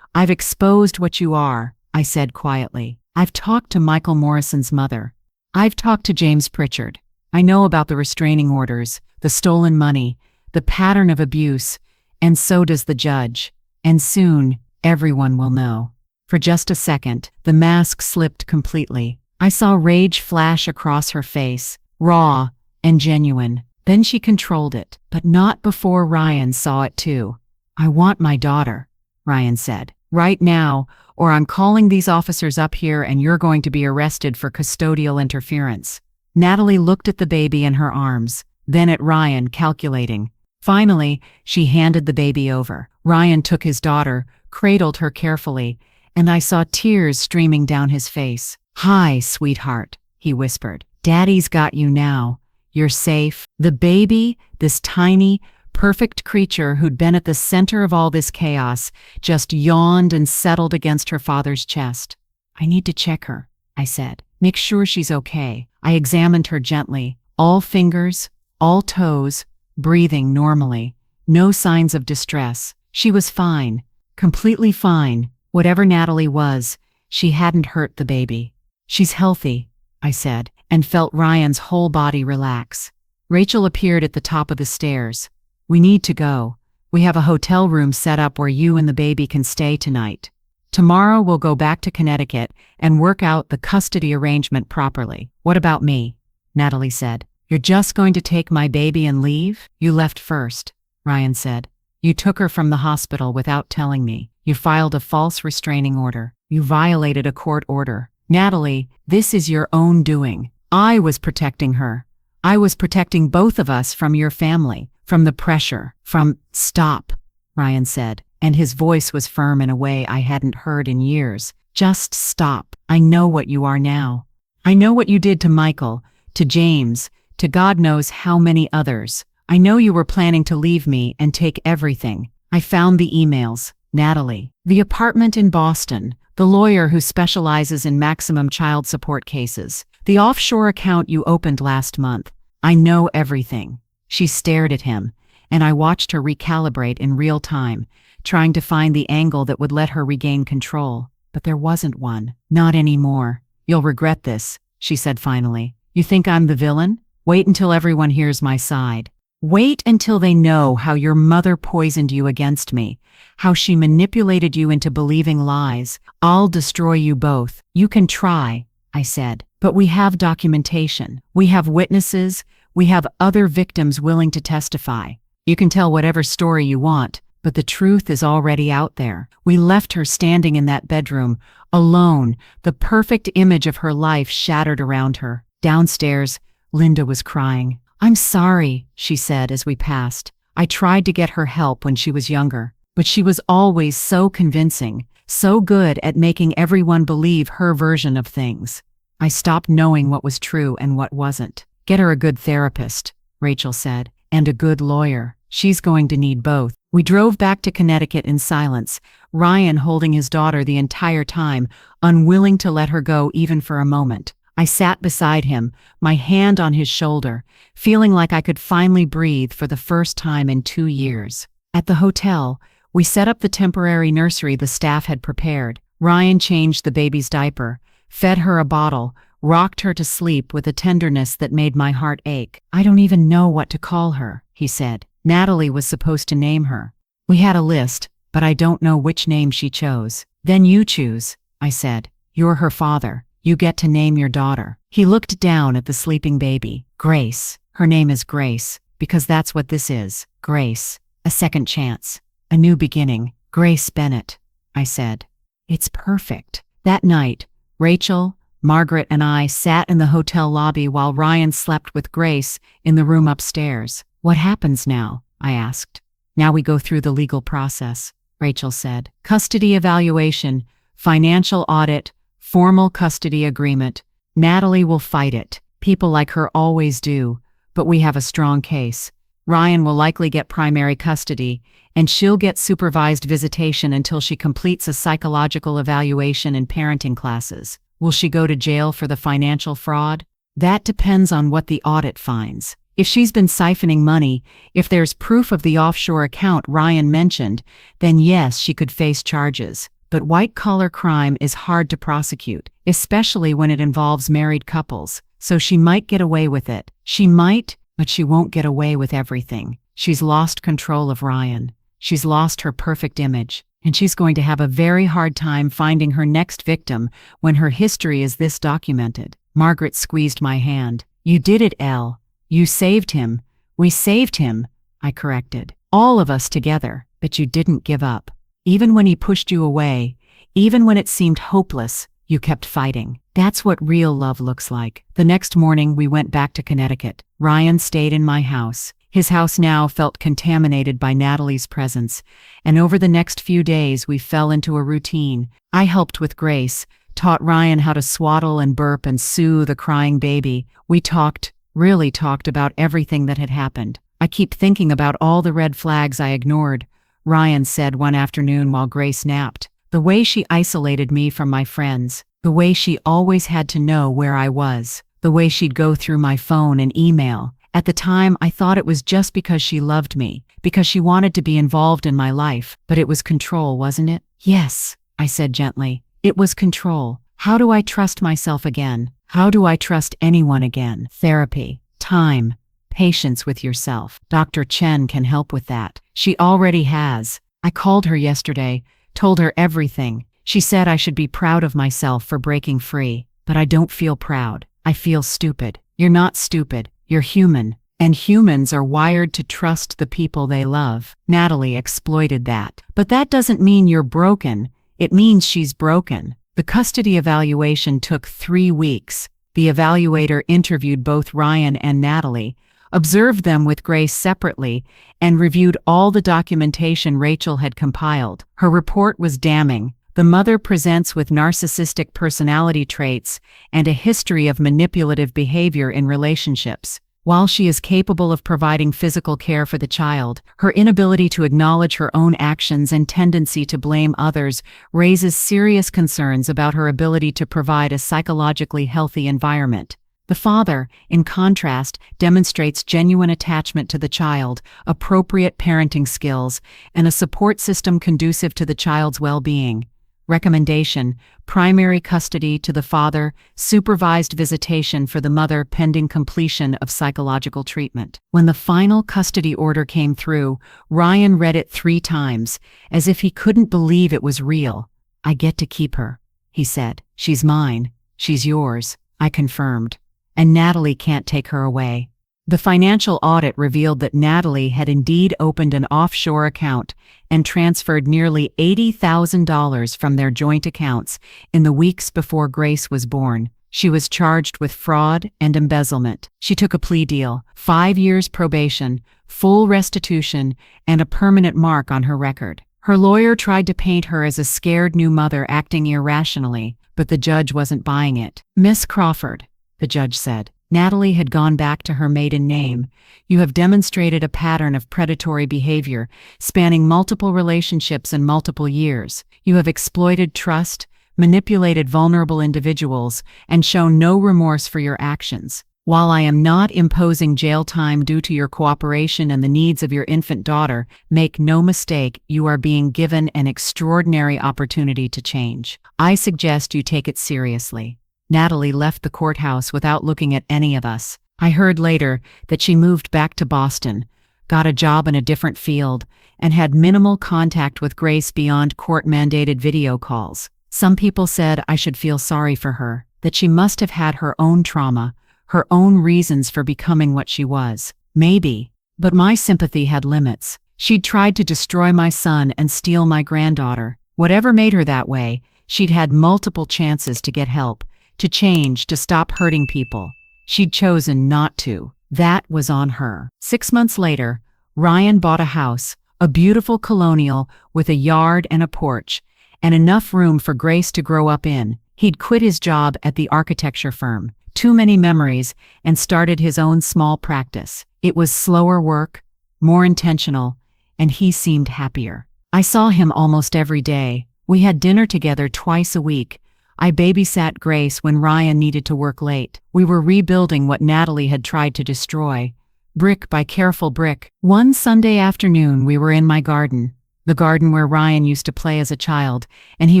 I've exposed what you are," I said quietly. "I've talked to Michael Morrison's mother. I've talked to James Pritchard. I know about the restraining orders, the stolen money, the pattern of abuse, and so does the judge. And soon, everyone will know." For just a second, the mask slipped completely. I saw rage flash across her face, raw and genuine. Then she controlled it, but not before Ryan saw it too. "I want my daughter," Ryan said. "Right now, or I'm calling these officers up here and you're going to be arrested for custodial interference." Natalie looked at the baby in her arms, then at Ryan, calculating. Finally, she handed the baby over. Ryan took his daughter, cradled her carefully, and I saw tears streaming down his face. "Hi, sweetheart," he whispered. "Daddy's got you now. You're safe." The baby, this tiny, perfect creature who'd been at the center of all this chaos, just yawned and settled against her father's chest. "I need to check her," I said. "Make sure she's okay." I examined her gently, all fingers, all toes, breathing normally. No signs of distress. She was fine, completely fine. Whatever Natalie was, she hadn't hurt the baby. "She's healthy," I said, and felt Ryan's whole body relax. Rachel appeared at the top of the stairs. "We need to go. We have a hotel room set up where you and the baby can stay tonight. Tomorrow we'll go back to Connecticut and work out the custody arrangement properly." "What about me?" Natalie said. "You're just going to take my baby and leave?" "You left first," Ryan said. "You took her from the hospital without telling me. You filed a false restraining order. You violated a court order. Natalie, this is your own doing. I was protecting her. I was protecting both of us from your family, from the pressure, from—" "Stop," Ryan said, and his voice was firm in a way I hadn't heard in years. "Just stop. I know what you are now. I know what you did to Michael, to James, to God knows how many others. I know you were planning to leave me and take everything. I found the emails. Natalie, the apartment in Boston, the lawyer who specializes in maximum child support cases, the offshore account you opened last month. I know everything." She stared at him, and I watched her recalibrate in real time, trying to find the angle that would let her regain control. But there wasn't one. "Not anymore. You'll regret this," she said finally. "You think I'm the villain? Wait until everyone hears my side. Wait until they know how your mother poisoned you against me, how she manipulated you into believing lies. I'll destroy you both. You can try," I said, "but we have documentation. We have witnesses. We have other victims willing to testify. You can tell whatever story you want, but the truth is already out there. We left her standing in that bedroom, alone, the perfect image of her life shattered around her." Downstairs, Linda was crying. "I'm sorry," she said as we passed. "I tried to get her help when she was younger, but she was always so convincing, so good at making everyone believe her version of things. I stopped knowing what was true and what wasn't." "Get her a good therapist," Rachel said, "and a good lawyer. She's going to need both." We drove back to Connecticut in silence, Ryan holding his daughter the entire time, unwilling to let her go even for a moment. I sat beside him, my hand on his shoulder, feeling like I could finally breathe for the first time in 2 years. At the hotel, we set up the temporary nursery the staff had prepared. Ryan changed the baby's diaper, fed her a bottle, rocked her to sleep with a tenderness that made my heart ache. "I don't even know what to call her," he said. "Natalie was supposed to name her. We had a list, but I don't know which name she chose." "Then you choose," I said. "You're her father. You get to name your daughter." He looked down at the sleeping baby. "Grace. Her name is Grace, because that's what this is. Grace. A second chance. A new beginning. Grace Bennett," I said. "It's perfect." That night, Rachel, Margaret, and I sat in the hotel lobby while Ryan slept with Grace in the room upstairs. "What happens now?" I asked. "Now we go through the legal process," Rachel said. "Custody evaluation, financial audit, formal custody agreement. Natalie will fight it. People like her always do, but we have a strong case. Ryan will likely get primary custody, and she'll get supervised visitation until she completes a psychological evaluation and parenting classes. Will she go to jail for the financial fraud? That depends on what the audit finds. If she's been siphoning money, if there's proof of the offshore account Ryan mentioned, then yes, she could face charges. But white-collar crime is hard to prosecute, especially when it involves married couples. So she might get away with it. She might, but she won't get away with everything. She's lost control of Ryan. She's lost her perfect image. And she's going to have a very hard time finding her next victim when her history is this documented. Margaret squeezed my hand. You did it, Elle. You saved him. We saved him, I corrected. All of us together. But you didn't give up. Even when he pushed you away, even when it seemed hopeless, you kept fighting. That's what real love looks like. The next morning, we went back to Connecticut. Ryan stayed in my house. His house now felt contaminated by Natalie's presence, and over the next few days we fell into a routine. I helped with Grace, taught Ryan how to swaddle and burp and soothe a crying baby. We talked, really talked about everything that had happened. I keep thinking about all the red flags I ignored, Ryan said one afternoon while Grace napped. The way she isolated me from my friends, the way she always had to know where I was, the way she'd go through my phone and email. At the time, I thought it was just because she loved me, because she wanted to be involved in my life, but it was control, wasn't it? Yes, I said gently. It was control. How do I trust myself again? How do I trust anyone again? Therapy, time, patience with yourself. Dr. Chen can help with that. She already has. I called her yesterday, told her everything. She said I should be proud of myself for breaking free, but I don't feel proud. I feel stupid. You're not stupid. You're human, and humans are wired to trust the people they love. Natalie exploited that. But that doesn't mean you're broken. It means she's broken. The custody evaluation took 3 weeks. The evaluator interviewed both Ryan and Natalie, observed them with Grace separately, and reviewed all the documentation Rachel had compiled. Her report was damning. The mother presents with narcissistic personality traits and a history of manipulative behavior in relationships. While she is capable of providing physical care for the child, her inability to acknowledge her own actions and tendency to blame others raises serious concerns about her ability to provide a psychologically healthy environment. The father, in contrast, demonstrates genuine attachment to the child, appropriate parenting skills, and a support system conducive to the child's well-being. Recommendation: primary custody to the father, supervised visitation for the mother pending completion of psychological treatment. When the final custody order came through, Ryan read it 3 times, as if he couldn't believe it was real. I get to keep her, he said. She's mine. She's yours, I confirmed. And Natalie can't take her away. The financial audit revealed that Natalie had indeed opened an offshore account and transferred nearly $80,000 from their joint accounts in the weeks before Grace was born. She was charged with fraud and embezzlement. She took a plea deal, 5 years probation, full restitution, and a permanent mark on her record. Her lawyer tried to paint her as a scared new mother acting irrationally, but the judge wasn't buying it. Miss Crawford, the judge said. Natalie had gone back to her maiden name. You have demonstrated a pattern of predatory behavior, spanning multiple relationships and multiple years. You have exploited trust, manipulated vulnerable individuals, and shown no remorse for your actions. While I am not imposing jail time due to your cooperation and the needs of your infant daughter, make no mistake, you are being given an extraordinary opportunity to change. I suggest you take it seriously. Natalie left the courthouse without looking at any of us. I heard later that she moved back to Boston, got a job in a different field, and had minimal contact with Grace beyond court-mandated video calls. Some people said I should feel sorry for her, that she must have had her own trauma, her own reasons for becoming what she was. Maybe, but my sympathy had limits. She'd tried to destroy my son and steal my granddaughter. Whatever made her that way, she'd had multiple chances to get help, to change, to stop hurting people. She'd chosen not to. That was on her. 6 months later, Ryan bought a house, a beautiful colonial with a yard and a porch, and enough room for Grace to grow up in. He'd quit his job at the architecture firm, too many memories, and started his own small practice. It was slower work, more intentional, and he seemed happier. I saw him almost every day. We had dinner together twice a week. I babysat Grace when Ryan needed to work late. We were rebuilding what Natalie had tried to destroy, brick by careful brick. One Sunday afternoon, we were in my garden, the garden where Ryan used to play as a child, and he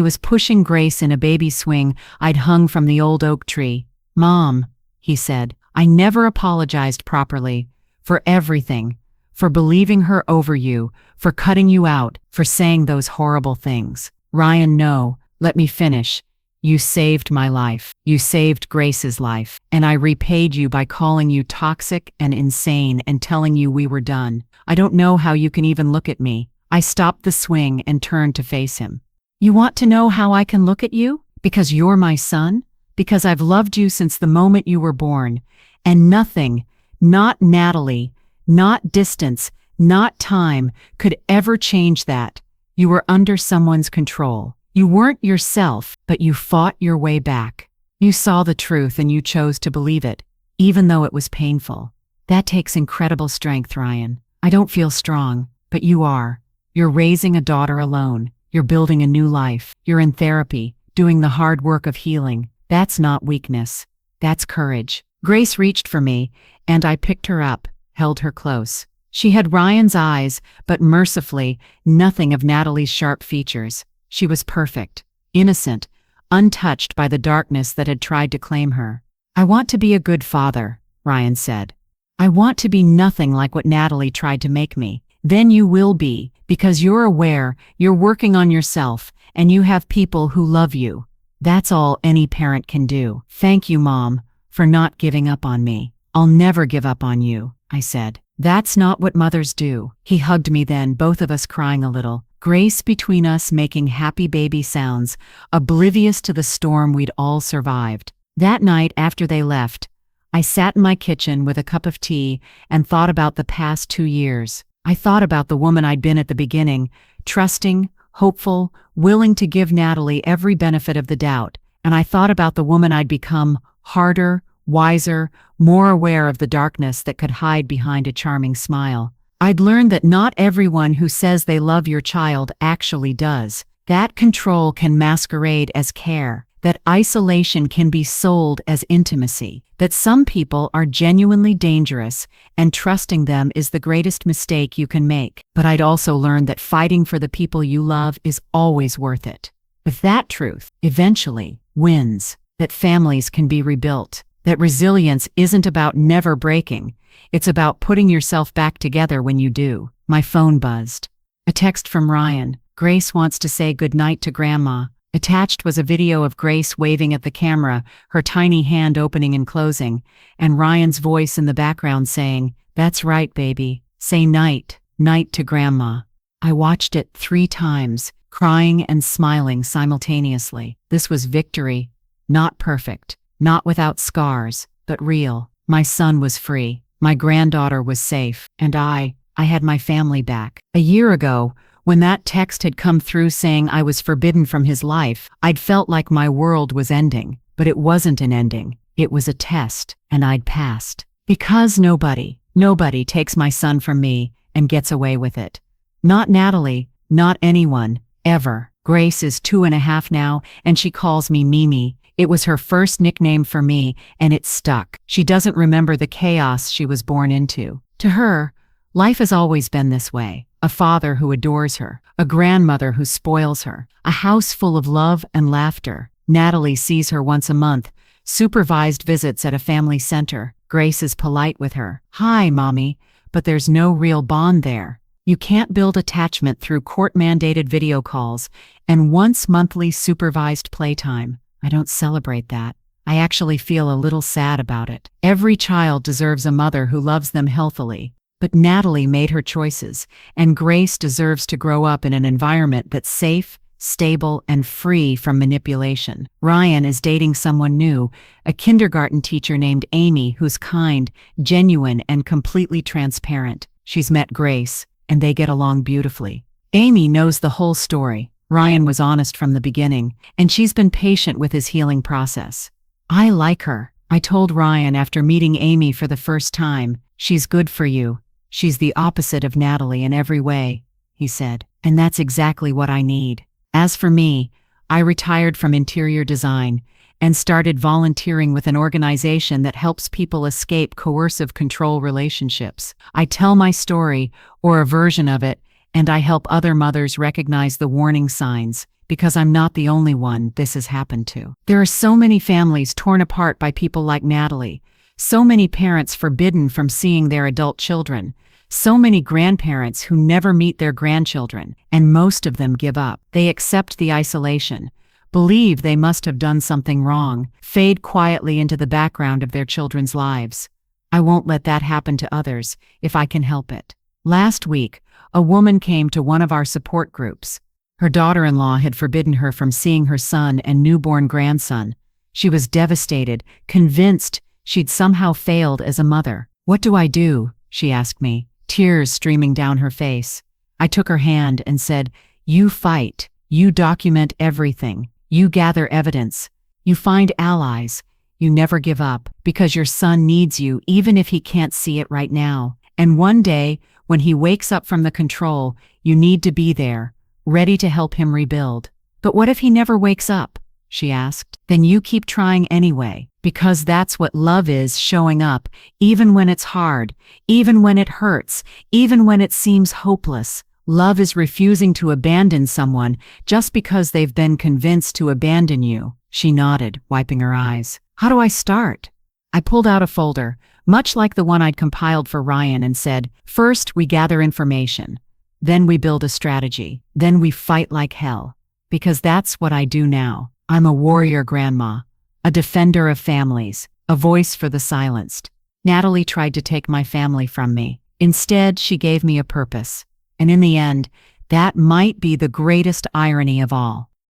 was pushing Grace in a baby swing I'd hung from the old oak tree. "Mom," he said, "I never apologized properly for everything, for believing her over you, for cutting you out, for saying those horrible things." "Ryan, no, let me finish. You saved my life. You saved Grace's life. And I repaid you by calling you toxic and insane and telling you we were done. I don't know how you can even look at me." I stopped the swing and turned to face him. "You want to know how I can look at you? Because you're my son? Because I've loved you since the moment you were born. And nothing, not Natalie, not distance, not time, could ever change that. You were under someone's control. You weren't yourself, but you fought your way back. You saw the truth and you chose to believe it, even though it was painful. That takes incredible strength, Ryan. I don't feel strong, but you are. You're raising a daughter alone. You're building a new life. You're in therapy, doing the hard work of healing. That's not weakness. That's courage." Grace reached for me, and I picked her up, held her close. She had Ryan's eyes, but mercifully, nothing of Natalie's sharp features. She was perfect, innocent, untouched by the darkness that had tried to claim her. "I want to be a good father," Ryan said. "I want to be nothing like what Natalie tried to make me. Then you will be, because you're aware, you're working on yourself, and you have people who love you. That's all any parent can do. Thank you, Mom, for not giving up on me. I'll never give up on you," I said. "That's not what mothers do." He hugged me then, both of us crying a little. Grace between us making happy baby sounds, oblivious to the storm we'd all survived. That night after they left, I sat in my kitchen with a cup of tea and thought about the past 2 years. I thought about the woman I'd been at the beginning, trusting, hopeful, willing to give Natalie every benefit of the doubt. And I thought about the woman I'd become, harder, wiser, more aware of the darkness that could hide behind a charming smile. I'd learned that not everyone who says they love your child actually does. That control can masquerade as care. That isolation can be sold as intimacy, that some people are genuinely dangerous, and trusting them is the greatest mistake you can make. But I'd also learned that fighting for the people you love is always worth it. If that truth eventually wins, that families can be rebuilt, that resilience isn't about never breaking, it's about putting yourself back together when you do. My phone buzzed. A text from Ryan. "Grace wants to say goodnight to Grandma." Attached was a video of Grace waving at the camera, her tiny hand opening and closing, and Ryan's voice in the background saying, "That's right, baby. Say night, night to Grandma." I watched it 3 times, crying and smiling simultaneously. This was victory. Not perfect, not without scars, but real. My son was free. My granddaughter was safe. And I had my family back. A year ago, when that text had come through saying I was forbidden from his life, I'd felt like my world was ending. But it wasn't an ending. It was a test, and I'd passed. Because nobody takes my son from me and gets away with it. Not Natalie, not anyone, ever. Grace is 2.5 now, and she calls me Mimi. It was her first nickname for me, and it stuck. She doesn't remember the chaos she was born into. To her, life has always been this way. A father who adores her, a grandmother who spoils her, a house full of love and laughter. Natalie sees her once a month, supervised visits at a family center. Grace is polite with her. "Hi, Mommy," but there's no real bond there. You can't build attachment through court-mandated video calls and once-monthly supervised playtime. I don't celebrate that. I actually feel a little sad about it. Every child deserves a mother who loves them healthily. But Natalie made her choices, and Grace deserves to grow up in an environment that's safe, stable, and free from manipulation. Ryan is dating someone new, a kindergarten teacher named Amy who's kind, genuine, and completely transparent. She's met Grace, and they get along beautifully. Amy knows the whole story. Ryan was honest from the beginning, and she's been patient with his healing process. "I like her," I told Ryan after meeting Amy for the first time. "She's good for you. She's the opposite of Natalie in every way," he said. "And that's exactly what I need. As for me, I retired from interior design and started volunteering with an organization that helps people escape coercive control relationships. I tell my story, or a version of it, and I help other mothers recognize the warning signs, because I'm not the only one this has happened to. There are so many families torn apart by people like Natalie, so many parents forbidden from seeing their adult children, so many grandparents who never meet their grandchildren, and most of them give up. They accept the isolation, believe they must have done something wrong, fade quietly into the background of their children's lives. I won't let that happen to others if I can help it. Last week, a woman came to one of our support groups. Her daughter-in-law had forbidden her from seeing her son and newborn grandson. She was devastated, convinced she'd somehow failed as a mother. "What do I do?" she asked me, tears streaming down her face. I took her hand and said, "You fight. You document everything. You gather evidence. You find allies. You never give up, because your son needs you even if he can't see it right now. And one day, when he wakes up from the control, you need to be there, ready to help him rebuild." "But what if he never wakes up?" she asked. "Then you keep trying anyway, because that's what love is, showing up, even when it's hard, even when it hurts, even when it seems hopeless. Love is refusing to abandon someone just because they've been convinced to abandon you." She nodded, wiping her eyes. "How do I start?" I pulled out a folder, much like the one I'd compiled for Ryan, and said, "First, we gather information. Then we build a strategy. Then we fight like hell. Because that's what I do now. I'm a warrior grandma, a defender of families, a voice for the silenced." Natalie tried to take my family from me. Instead, she gave me a purpose. And in the end, that might be the greatest irony of all.